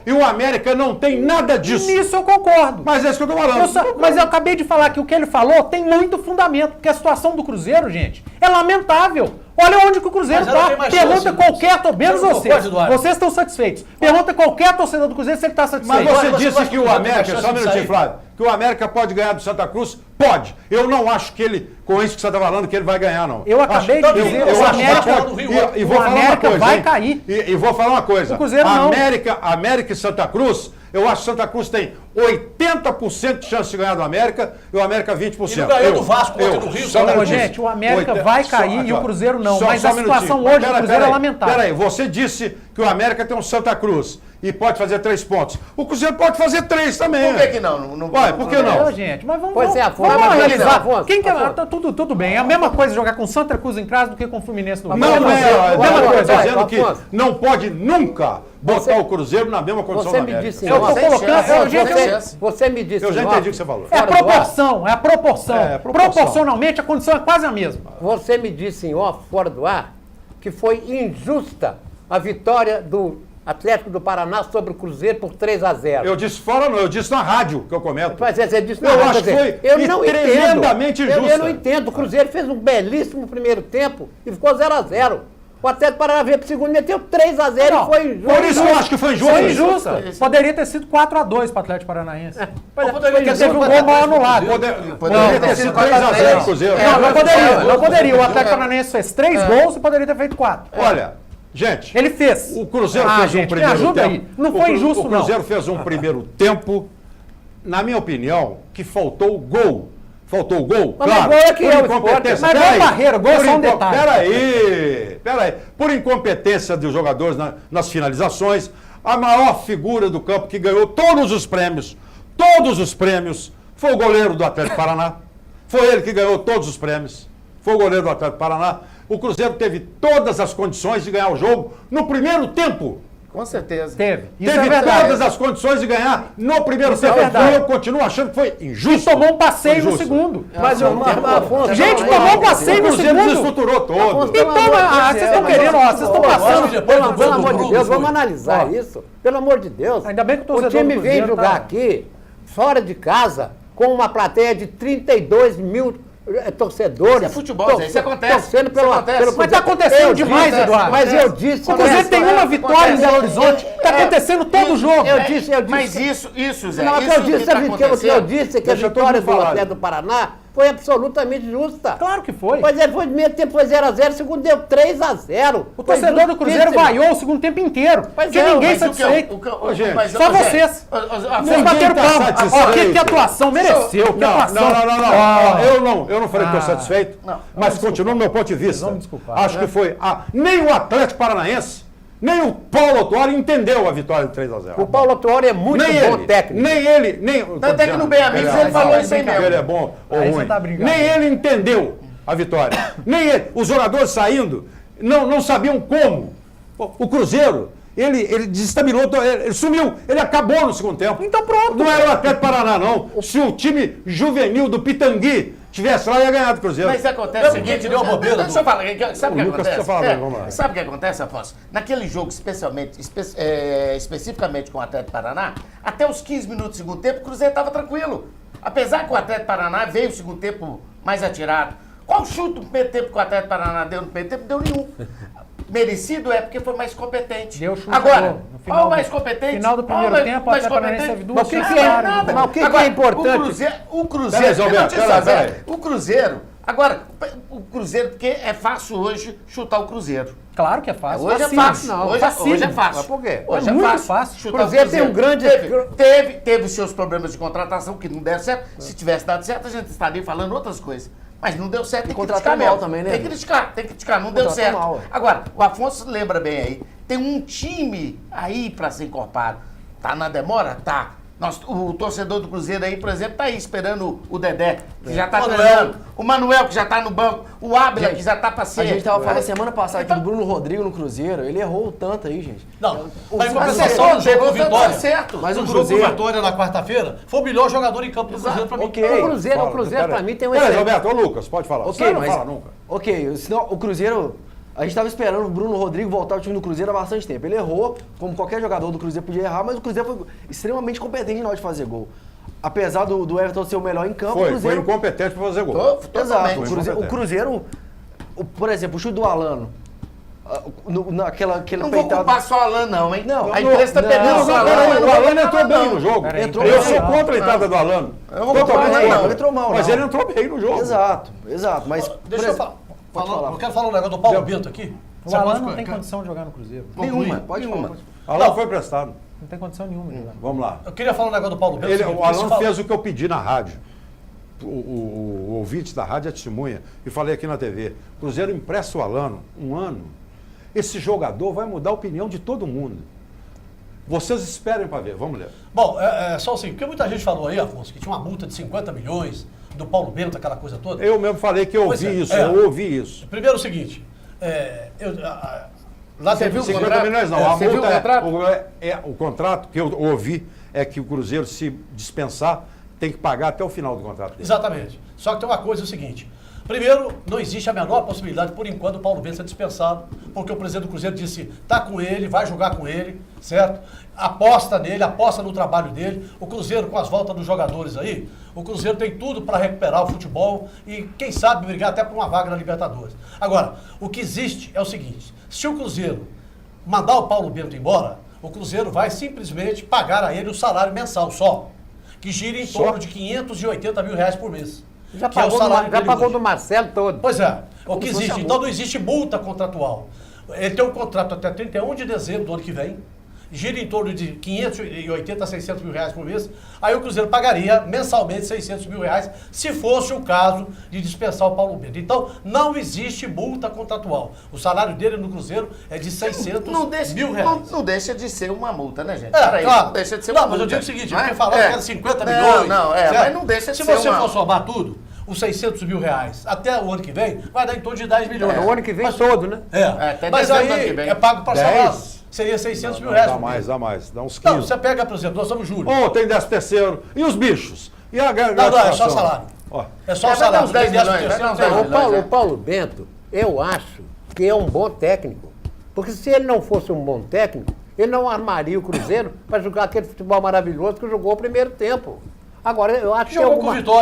e o América não tem nada disso.
Nisso eu concordo.
Mas é isso que eu tô falando.
Mas eu acabei de falar que o que ele falou tem muito fundamento, porque a situação do Cruzeiro, gente, é lamentável. Olha onde que o Cruzeiro está. Pergunta qualquer, menos vocês. Vocês estão satisfeitos. Pergunta qualquer torcedor do Cruzeiro se ele está satisfeito.
Mas você disse que o América, só um minutinho, Flávio, que o América pode ganhar do Santa Cruz? Pode. Eu não acho que ele, com isso que você está falando, que ele vai ganhar, não.
Eu acabei de dizer que o América vai cair.
E vou falar uma coisa.
O Cruzeiro não.
América e Santa Cruz, eu acho que Santa Cruz tem 80% de chance de ganhar do América e o América 20%.
E não ganhou do Vasco ontem no Rio.
Gente, o América vai cair e o Cruzeiro não. Mas a situação hoje do Cruzeiro é lamentável.
Peraí, você disse que o América tem um Santa Cruz e pode fazer 3 pontos. O Cruzeiro pode fazer 3 também.
Por que não?
Vai, por que não?
Gente, mas vamos
realizar.
Quem quer? Tudo bem. É a mesma coisa jogar com Santa Cruz em casa do que com o Fluminense no Rio.
Não é. Eu estou dizendo que não pode nunca botar o Cruzeiro na mesma condição da América.
Você me disse.
Eu já entendi o que você falou.
É a proporção. Proporcionalmente a condição é quase a mesma.
Você me disse em off, fora do ar, que foi injusta a vitória do Atlético do Paraná sobre o Cruzeiro por 3-0.
Eu disse fora não, eu disse na rádio que eu comento.
Mas você disse na
rádio.
Eu
acho que foi tremendamente injusta.
Eu não entendo. O Cruzeiro fez um belíssimo primeiro tempo e ficou 0-0. O Atlético Paranaense veio pro segundo, meteu 3-0 e foi injusto.
Por isso eu acho que foi injusto.
Foi injusta. Poderia ter sido 4-2 para o Atlético Paranaense.
Poderia ter
sido um gol mal anulado.
Poderia ter sido 3-0 pro Cruzeiro.
Não poderia. O Atlético Paranaense fez 3 gols e poderia ter feito 4.
Olha, gente...
Ele fez.
O Cruzeiro fez um primeiro tempo.
Aí. Não foi injusto, não.
O Cruzeiro fez um primeiro tempo, na minha opinião, que faltou o gol. Faltou o gol?
Mas
claro.
Gol é que
por incompetência.
Mas gol é barreira, gol é só um detalhe.
Peraí. Por incompetência dos jogadores nas finalizações, A maior figura do campo que ganhou todos os prêmios, foi o goleiro do Atlético Paraná. Foi ele que ganhou todos os prêmios. Foi o goleiro do Atlético Paraná. O Cruzeiro teve todas as condições de ganhar o jogo no primeiro tempo.
Com certeza.
Teve.
Teve todas as condições de ganhar no primeiro tempo. Eu continuo achando que foi injusto.
E tomou um passeio no segundo.
Mas Afonso,
Gente, tomou um passeio no
O Cruzeiro
segundo.
desestruturou todo.
Então, vocês estão querendo, ó, vocês estão passando.
Pelo amor de Deus, vamos analisar isso. Pelo amor de Deus.
Ainda bem que o
O
torcedor
time
do
vem
Cruzeiro
jogar
tá-
aqui, fora de casa, com uma plateia de 32 mil torcedores.
Isso é futebol, isso acontece.
Torcendo
Isso acontece.
Mas tá acontecendo demais, Eduardo.
Mas eu disse...
O Cruzeiro tem uma vitória em Belo Horizonte. Tá acontecendo todo jogo.
Eu disse.
Mas isso, Zé,
Não,
isso
eu disse,
tá
que eu
acontecendo.
disse que a
Deixa todo
vitória
mundo
do
falar.
Atlético do Paraná foi absolutamente justa.
Claro que foi.
Mas ele foi de meio tempo, foi 0x0, segundo deu 3x0.
O torcedor do Cruzeiro vaiou o segundo tempo inteiro.
Pois
Tinha
é,
ninguém
Mas
satisfeito.
gente,
Só vocês. Vocês bateram
tá
palma. Ó,
satisfeito.
que atuação, mereceu. Que
Não,
atuação.
não. Eu não falei que estou satisfeito, mas continuo no meu ponto de vista.
Vamos desculpar.
Acho que foi. Nem o Atlético Paranaense, nem o Paulo Autuori entendeu a vitória de 3x0.
O Paulo Autuori é muito
Nem
bom
ele,
técnico.
Nem ele, nem.
Tanto é que no Bem Amigos ele falou isso aí mesmo.
Ele é bom ou
Aí você
ruim.
tá brincando.
Nem ele entendeu a vitória. Nem ele. Os jogadores saindo não sabiam como. O Cruzeiro, ele desestabilizou, ele sumiu, ele acabou no segundo tempo.
Então pronto.
Não era o Atlético Paraná, não. Se o time juvenil do Pitangui tivesse lá, ia ganhar do Cruzeiro.
Mas acontece o seguinte,
deu uma bobeira,
deixa eu falar, sabe o que
Lucas
acontece?
precisa falar, vamos lá.
Sabe o que acontece, Afonso? Naquele jogo, especificamente com o Atlético Paraná, até os 15 minutos do segundo tempo, o Cruzeiro estava tranquilo. Apesar que o Atlético Paraná veio o segundo tempo mais atirado. Qual chute no primeiro tempo que o Atlético Paraná deu no primeiro tempo? Deu nenhum. Merecido é porque foi mais competente.
Deu chute
Agora,
no final
qual o mais competente?
final do primeiro
Qual
tempo, o
mais
Atlético Paranaense
competente?
teve duas
Mas o que
chances
que é?
claras.
Mas o que
Agora,
é importante?
O Cruzeiro,
Peraí, Zé Alberto,
deixa eu só,
peraí.
Zé. O Cruzeiro, agora, o Cruzeiro, porque é fácil hoje chutar o Cruzeiro.
Claro que é fácil.
Hoje é
Facílimo.
fácil.
Não,
hoje é fácil.
Mas por quê?
Hoje
É muito fácil.
chutar
O Cruzeiro tem um grande-
Teve seus problemas de contratação que não deram certo. Se tivesse dado certo, a gente estaria falando outras coisas. Mas não deu certo, tem que
contratou
criticar
mal
mesmo.
também, né?
Tem que criticar, não deu
Contratou
certo.
mal, ué.
Agora, o Afonso lembra bem aí, tem um time aí pra ser encorpado. Tá na demora? Tá. O torcedor do Cruzeiro aí, por exemplo, tá aí esperando o Dedé, que já tá treinando. O Manuel, que já tá no banco. O Ábila, que já tá pra ser.
A gente tava falando semana passada aqui do Bruno Rodrigo no Cruzeiro, ele errou o tanto aí, gente.
Não,
O
mas em
Cruzeiro
compensação, no jogo
pegou
com Vitória,
certo.
Mas o
no jogo com
Cruzeiro...
Vitória na quarta-feira, foi o melhor jogador em campo do Cruzeiro pra mim.
Ok.
O Cruzeiro pra mim tem um
Peraí,
excelente...
Roberto, ô Lucas, pode falar.
Ok,
Você não
mas...
fala nunca.
Ok, senão o Cruzeiro... A gente tava esperando o Bruno Rodrigo voltar ao time do Cruzeiro há bastante tempo. Ele errou, como qualquer jogador do Cruzeiro podia errar, mas o Cruzeiro foi extremamente competente na hora de fazer gol. Apesar do Everton ser o melhor em campo, o
Foi
Cruzeiro...
incompetente para fazer gol.
Exato,
Foi
o Cruzeiro, por exemplo, o chute do Alano, naquela
Não vou culpar só o Alan, não, hein?
Não,
a imprensa tá
não,
pegando
não,
só o Alan.
O Alano entrou bem no jogo.
Peraí,
entrou
Eu
bem.
sou contra a entrada do Alano.
Eu vou
Totalmente
culpar ele,
contra.
ele entrou mal,
Mas
não.
ele entrou bem no jogo.
Exato, mas...
Deixa eu falar.
Pode falar.
Eu quero falar um negócio do Paulo Bento aqui.
O Alan não tem condição de jogar no Cruzeiro.
Nenhuma.
Pode
nenhuma.
falar.
Alano foi emprestado.
Não tem condição nenhuma de jogar.
Vamos lá.
Eu queria falar um negócio do Paulo Bento.
O Alano fez o que eu pedi na rádio. O ouvinte da rádio é testemunha. E falei aqui na TV. Cruzeiro empresta o Alano um ano. Esse jogador vai mudar a opinião de todo mundo. Vocês esperem para ver. Vamos ler.
Bom, só assim, porque muita gente falou aí, Afonso, que tinha uma multa de 50 milhões do Paulo Bento, aquela coisa toda.
Eu mesmo falei que eu
Pois
ouvi
é,
isso.
é.
Eu ouvi isso.
Primeiro é o seguinte, lá
Você
teve
viu o
50
contrato?
milhões não. A
Você viu
multa
o contrato?
o contrato que eu ouvi é que o Cruzeiro, se dispensar, tem que pagar até o final do contrato.
Exatamente. Só que tem uma coisa, é o seguinte. Primeiro, não existe a menor possibilidade, por enquanto, do Paulo Bento ser dispensado, porque o presidente do Cruzeiro disse, tá com ele, vai jogar com ele, certo? Aposta nele, aposta no trabalho dele. O Cruzeiro, com as voltas dos jogadores aí, o Cruzeiro tem tudo para recuperar o futebol e, quem sabe, brigar até por uma vaga na Libertadores. Agora, o que existe é o seguinte, se o Cruzeiro mandar o Paulo Bento embora, o Cruzeiro vai simplesmente pagar a ele o salário mensal só, que gira em torno de 580 mil reais por mês.
Já
que é o
pagou,
salário
já
dele
pagou
hoje.
do Marcelo todo.
Pois é, o
Como
que
se fosse
existe.
a
Então
multa.
não existe multa contratual. Ele tem um contrato até 31 de dezembro do ano que vem. gira em torno de 580 a 600 mil reais por mês, aí o Cruzeiro pagaria mensalmente 600 mil reais, se fosse o caso de dispensar o Paulo Bento. Então, não existe multa contratual. O salário dele no Cruzeiro é de 600 mil reais.
Não deixa de ser uma multa, né, gente?
Claro.
Não deixa de ser uma multa.
Não, mas eu digo o seguinte, eu falava que era 50 milhões.
Mas não deixa de ser uma...
Se você for somar tudo, os 600 mil reais até o ano que vem, vai dar em torno de 10 milhões.
O ano que vem todo, né?
Até
mas
dezembro
aí
do ano que vem.
é pago parcelado. Seria 600 mil reais.
Dá mais. Dá uns 15.
Não, você pega, por exemplo, nós somos julho.
Tem 13º. E os bichos? E a
Não, é só salário. É só salário.
Uns 10 milhões.
O Paulo Bento, eu acho que é um bom técnico. Porque se ele não fosse um bom técnico, ele não armaria o Cruzeiro para jogar aquele futebol maravilhoso que jogou o primeiro tempo. Agora, eu acho que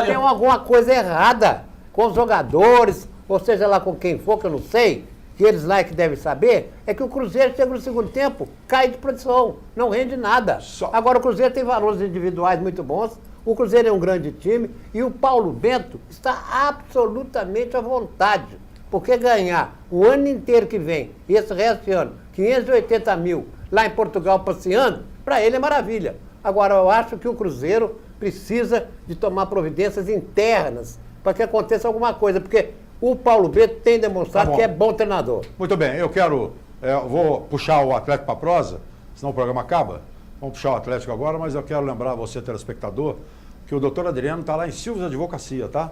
tem alguma coisa errada com os jogadores, ou seja lá com quem for, que eu não sei, que eles lá é que devem saber, é que o Cruzeiro chega no segundo tempo, cai de produção, não rende nada. Agora, o Cruzeiro tem valores individuais muito bons, o Cruzeiro é um grande time, e o Paulo Bento está absolutamente à vontade, porque ganhar o ano inteiro que vem, e esse resto de ano, 580 mil lá em Portugal passeando, para ele é maravilha. Agora, eu acho que o Cruzeiro precisa de tomar providências internas para que aconteça alguma coisa, porque o Paulo Bento tem demonstrado que é bom treinador.
Muito bem, eu vou puxar o Atlético para a prosa, senão o programa acaba. Vamos puxar o Atlético agora, mas eu quero lembrar você, telespectador, que o doutor Adriano está lá em Silves Advocacia, tá?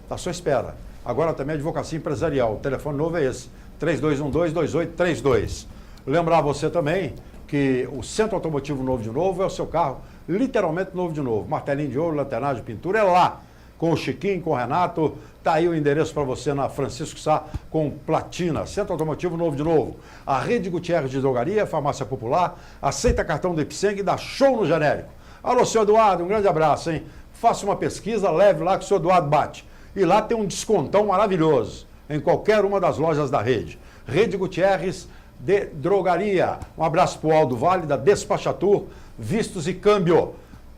Está à sua espera. Agora também advocacia empresarial. O telefone novo é esse, 3212-2832. Lembrar você também que o Centro Automotivo Novo de Novo é o seu carro literalmente novo de novo. Martelinho de ouro, lanternagem, pintura, é lá. Com o Chiquinho, com o Renato, tá aí o endereço para você na Francisco Sá, com Platina, Centro Automotivo Novo de Novo. A Rede Gutierrez de Drogaria, Farmácia Popular, aceita cartão do Ipseng e dá show no genérico. Alô, senhor Eduardo, um grande abraço, hein? Faça uma pesquisa, leve lá que o senhor Eduardo bate. E lá tem um descontão maravilhoso, em qualquer uma das lojas da rede. Rede Gutierrez de Drogaria. Um abraço pro Aldo Vale, da Despachatur, Vistos e Câmbio.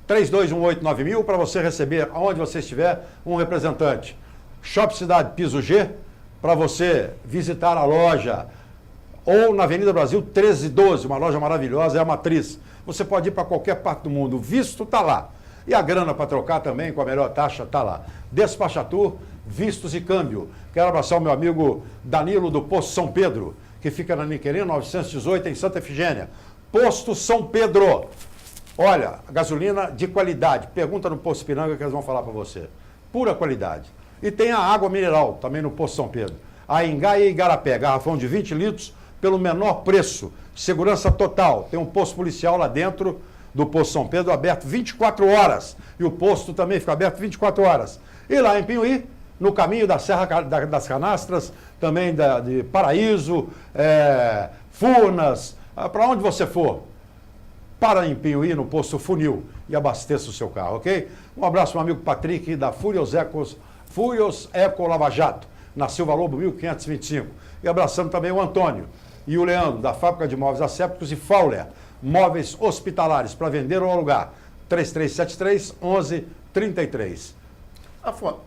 32189000 para você receber, aonde você estiver, um representante. Shopping Cidade Piso G, para você visitar a loja. Ou na Avenida Brasil 1312, uma loja maravilhosa, é a Matriz. Você pode ir para qualquer parte do mundo, o visto está lá. E a grana para trocar também, com a melhor taxa, está lá. Despachatur, Vistos e Câmbio. Quero abraçar o meu amigo Danilo do Posto São Pedro, que fica na Niquelino 918, em Santa Efigênia. Posto São Pedro. Olha, gasolina de qualidade. Pergunta no Posto Piranga que eles vão falar para você. Pura qualidade. E tem a água mineral, também no Posto São Pedro. A Engá e Igarapé, garrafão de 20 litros, pelo menor preço. Segurança total. Tem um posto policial lá dentro do Posto São Pedro, aberto 24 horas. E o posto também fica aberto 24 horas. E lá em Pinhuí, no caminho da Serra das Canastras, também de Paraíso, Furnas, para onde você for. Para em Pinhuí, no posto Funil, e abasteça o seu carro, ok? Um abraço, meu amigo Patrick, da Furios Eco Lava Jato, na Silva Lobo, 1525. E abraçando também o Antônio e o Leandro, da Fábrica de Móveis Assépticos e Fauler, móveis hospitalares, para vender ou alugar. 3373-1133.
Afonso.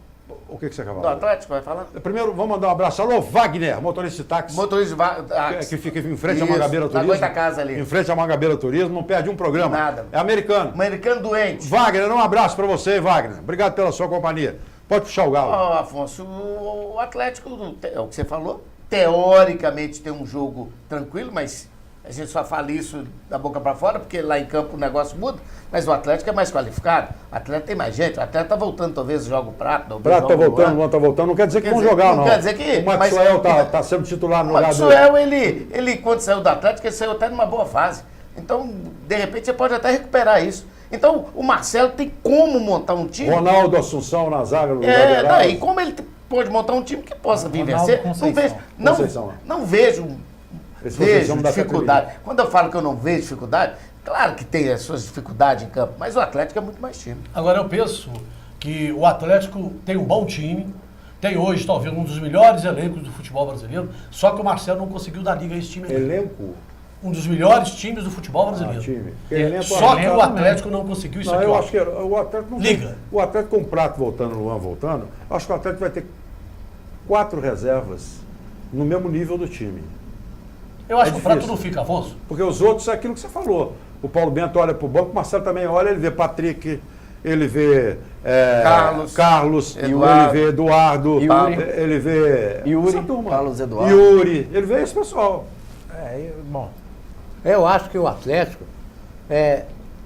O que você quer falar?
Do Atlético, vai falar?
Primeiro, vamos mandar um abraço. Alô, Wagner, motorista de táxi.
Motorista de táxi.
Que fica em frente à Mangabeira Turismo.
Aguenta a casa ali.
Em frente à Mangabeira Turismo, não perde um programa.
Nada.
É americano.
Americano doente.
Wagner, um abraço para você, Wagner. Obrigado pela sua companhia. Pode puxar o galo.
Afonso, o Atlético, é o que você falou, teoricamente tem um jogo tranquilo, mas a gente só fala isso da boca para fora, porque lá em campo o negócio muda, mas o Atlético é mais qualificado, o Atlético tem mais gente, o Atlético tá voltando, talvez joga o Prato.
O Prato tá voltando, o Luan tá voltando, não quer dizer que vão jogar, não.
Não quer dizer que...
O Maxwell tá sendo titular no lugar dele.
O Maxwell, ele, quando saiu do Atlético, ele saiu até numa boa fase. Então, de repente, você pode até recuperar isso. Então, o Marcelo tem como montar um time...
Ronaldo Assunção na zaga no lugar
e como ele pode montar um time que possa vir vencer, não vejo dificuldade. Quando eu falo que eu não vejo dificuldade, claro que tem as suas dificuldades em campo, mas o Atlético é muito mais time.
Agora, eu penso que o Atlético tem um bom time, tem hoje, talvez, um dos melhores elencos do futebol brasileiro, só que o Marcelo não conseguiu dar liga a esse time.
Elenco?
Um dos melhores times do futebol brasileiro.
Time.
Só que o Atlético não conseguiu isso aqui.
Eu acho que o Atlético não
liga.
O Atlético com o Prato voltando, o Luan voltando, acho que o Atlético vai ter 4 reservas no mesmo nível do time.
Eu acho
É
que o Prato
difícil.
não fica, Afonso.
Porque os outros é aquilo que você falou. O Paulo Bento olha para o banco, o Marcelo também olha, ele vê Patrick, ele vê Carlos,
Eduardo,
ele vê Eduardo,
Yuri.
ele vê
Yuri,
essa turma.
Carlos Eduardo.
Yuri, ele vê esse pessoal.
Bom,
Eu acho que o Atlético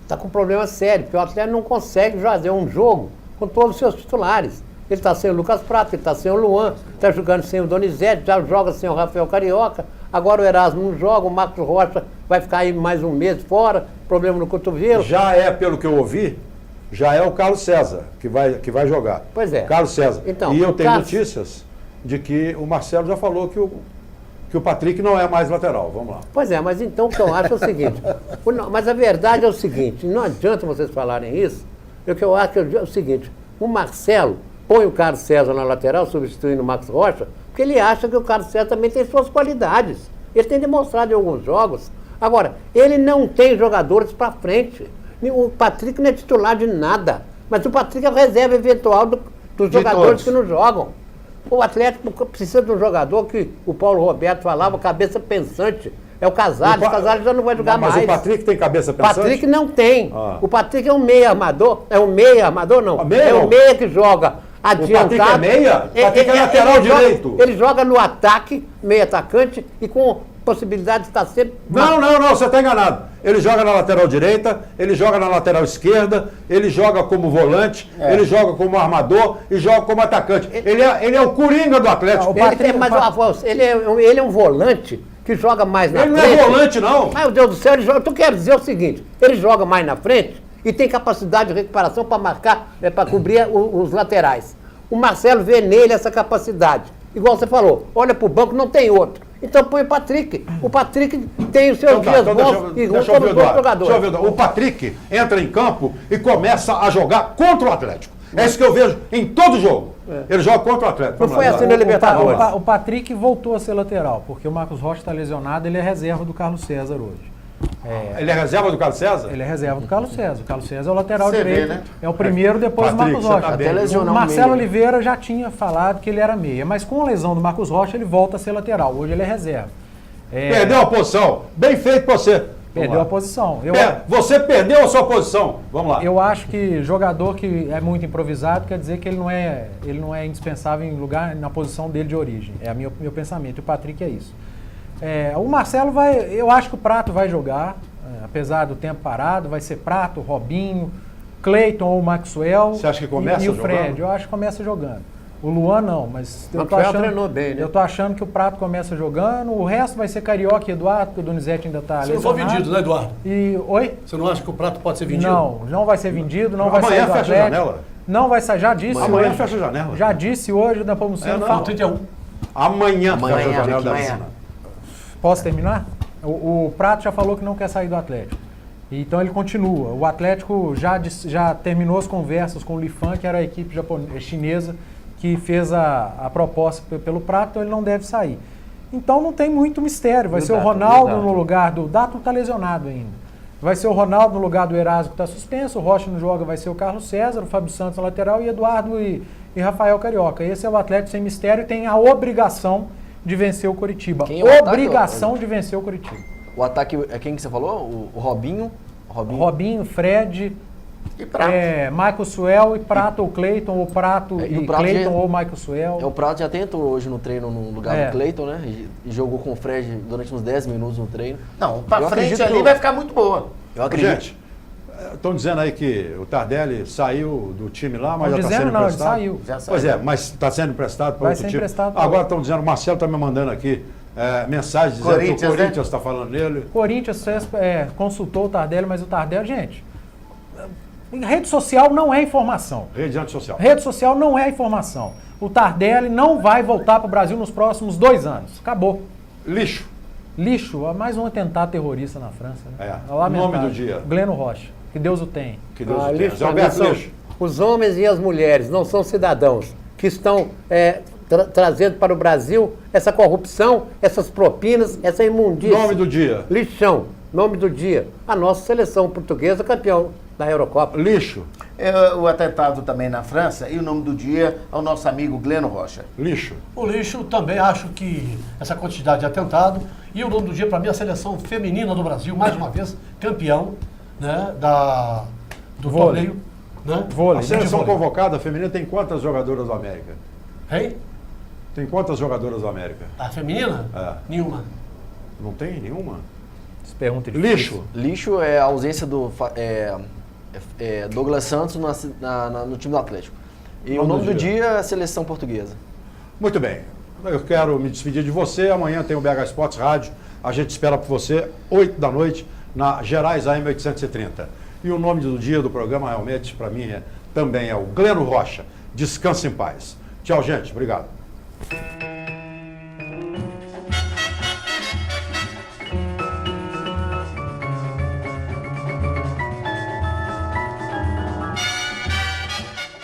está com um problema sério, porque o Atlético não consegue fazer um jogo com todos os seus titulares. Ele está sem o Lucas Prato, ele está sem o Luan, está jogando sem o Donizete, já joga sem o Rafael Carioca, agora o Erasmo não joga, o Marcos Rocha vai ficar aí mais um mês fora, problema no cotovelo.
Já é, pelo que eu ouvi, já é o Carlos César que vai jogar.
Pois é.
Carlos César.
Então,
e eu tenho
Carlos-
notícias de que o Marcelo já falou que o Patrick não é mais lateral. Vamos lá.
Pois é, mas então o que eu acho é o seguinte, mas a verdade é o seguinte, não adianta vocês falarem isso, o que eu acho é o seguinte, o Marcelo põe o Carlos César na lateral, substituindo o Marcos Rocha, porque ele acha que o Carlos César também tem suas qualidades. Ele tem demonstrado em alguns jogos. Agora, ele não tem jogadores para frente. O Patrick não é titular de nada, mas o Patrick é o reserva eventual dos jogadores
todos.
que não jogam. O Atlético precisa de um jogador que o Paulo Roberto falava, cabeça pensante. É o Casares, o Casares já não vai jogar mais.
Mas o Patrick tem cabeça pensante?
Patrick não tem.
Ah.
O Patrick é um meia armador. É um meia armador, não.
Meia,
é
não?
o meia que joga adiantado.
Patrick é meia? Patrick é lateral direito.
Ele joga no ataque, meia atacante, e com possibilidade de estar sempre...
Não, você está enganado. Ele joga na lateral direita, ele joga na lateral esquerda, ele joga como volante, ele joga como armador e joga como atacante. Ele é o coringa do Atlético.
Ele é um volante que joga mais na
Ele
frente.
não é volante, não.
Meu Deus do céu, eu quero dizer o seguinte, ele joga mais na frente e tem capacidade de recuperação para marcar, para cobrir os laterais. O Marcelo vê nele essa capacidade. Igual você falou, olha para o banco, não tem outro. Então põe o Patrick. O Patrick tem os seus dias bons e
deixa
como todo jogador.
Deixa eu ver, Eduardo. O Patrick entra em campo e começa a jogar contra o Atlético. É isso que eu vejo em todo jogo. Ele joga contra o Atlético.
Não foi assim na Libertadores.
O Patrick voltou a ser lateral, porque o Marcos Rocha está lesionado, ele é reserva do Carlos César hoje.
Ele é reserva do Carlos César?
Ele é reserva do Carlos César. O Carlos César é o lateral
Você
direito.
vê, né?
É o primeiro depois do
Patrick,
Marcos
você
Rocha.
tá bem.
Até lesionar
O
o
Marcelo
meia.
Oliveira já tinha falado que ele era meia, mas com a lesão do Marcos Rocha ele volta a ser lateral. Hoje ele é reserva.
Perdeu a posição. Bem feito pra você.
Perdeu a posição.
Você perdeu a sua posição. Vamos lá.
Eu acho que jogador que é muito improvisado quer dizer que ele não é indispensável em lugar, na posição dele de origem. É meu pensamento. O Patrick é isso. O Marcelo eu acho que o Prato vai jogar, apesar do tempo parado, vai ser Prato, Robinho, Cleiton ou Maxwell.
Você acha que começa
e o Fred.
jogando?
Eu acho que começa jogando. O Luan não, mas eu tô
Maxwell treinou bem, né?
Eu tô achando que o Prato começa jogando, o resto vai ser Carioca e Eduardo, porque o Donizete ainda tá
Se não for
lesionado.
vendido, né, Eduardo?
Oi?
Você não acha que o Prato pode ser vendido?
Não vai ser vendido, não vai
Amanhã
sair do
fecha a
Atlético.
janela.
Não vai sair, já disse.
Amanhã
hoje.
fecha a janela.
Já disse hoje da Pomuceno.
Não, 31.
Amanhã fecha a
Amanhã,
janela da
amanhã.
vacina.
Posso terminar? O Prato já falou que não quer sair do Atlético. Então ele continua. O Atlético já terminou as conversas com o Lifan, que era a equipe chinesa que fez a proposta pelo Prato, então ele não deve sair. Então não tem muito mistério. Vai ser o Ronaldo no lugar do... O Dato está lesionado ainda. Vai ser o Ronaldo no lugar do Erasmo, que está suspenso. O Rocha não joga, vai ser o Carlos César, o Fábio Santos na lateral e Eduardo e Rafael Carioca. Esse é o Atlético sem mistério e tem a obrigação de vencer o Coritiba.
Quem é o ataque,
Obrigação de vencer o Coritiba.
O ataque é quem que você falou? O Robinho?
Robinho, Fred,
E Prato.
Michael Suel e Prato ou Cleiton, ou Prato
E o
e
Prato
Cleiton
já-
ou Michael Suel.
O Prato já tentou hoje no treino no lugar do Cleiton, né? E jogou com o Fred durante uns 10 minutos no treino.
Não, pra
Eu
frente
acredito
ali
que
vai ficar muito boa.
Eu acredito.
Gente, estão dizendo aí que o Tardelli saiu do time lá, mas
Não
já está
dizendo
sendo
não, ele
emprestado.
saiu.
Já
Pois
saiu.
é, mas está sendo emprestado para
Vai
outro
ser
time.
emprestado pra
Agora
outro.
estão dizendo, o Marcelo está me mandando aqui mensagem dizendo que o
Corinthians, né?
Corinthians está falando nele.
Corinthians consultou o Tardelli, mas o Tardelli, gente, rede social não é informação.
Rede antissocial.
Rede social não é informação. O Tardelli não vai voltar para o Brasil nos próximos 2 anos. Acabou.
Lixo.
Lixo, mais um atentado terrorista na França. Né?
Nome do dia.
Gleno Rocha. Que Deus o tenha.
Que Deus o tenha.
Lixo,
Zé Alberto
são-
Lixo.
os homens e as mulheres não são cidadãos que estão trazendo para o Brasil essa corrupção, essas propinas, essa imundícia.
Nome do dia.
Lixão. Nome do dia. A nossa seleção portuguesa campeão da Eurocopa.
Lixo.
o atentado também na França e o nome do dia ao nosso amigo Gleno Rocha.
Lixo.
O lixo também acho que essa quantidade de atentado. E o nome do dia, para mim, a seleção feminina do Brasil, mais uma vez, campeão, né, do
Vôlei.
torneio. Né?
A seleção convocada feminina tem quantas jogadoras do América?
Hein?
Tem quantas jogadoras do América?
A feminina?
É.
Nenhuma.
Não tem nenhuma?
Pergunta
Lixo.
Lixo é a ausência do Douglas Santos no time do Atlético. E o nome do dia é a seleção portuguesa.
Muito bem. Eu quero me despedir de você. Amanhã tem o BH Esportes Rádio. A gente espera por você, 8 da noite, na Gerais AM 830. E o nome do dia do programa, realmente, para mim, também é o Gleno Rocha. Descanse em paz. Tchau, gente. Obrigado.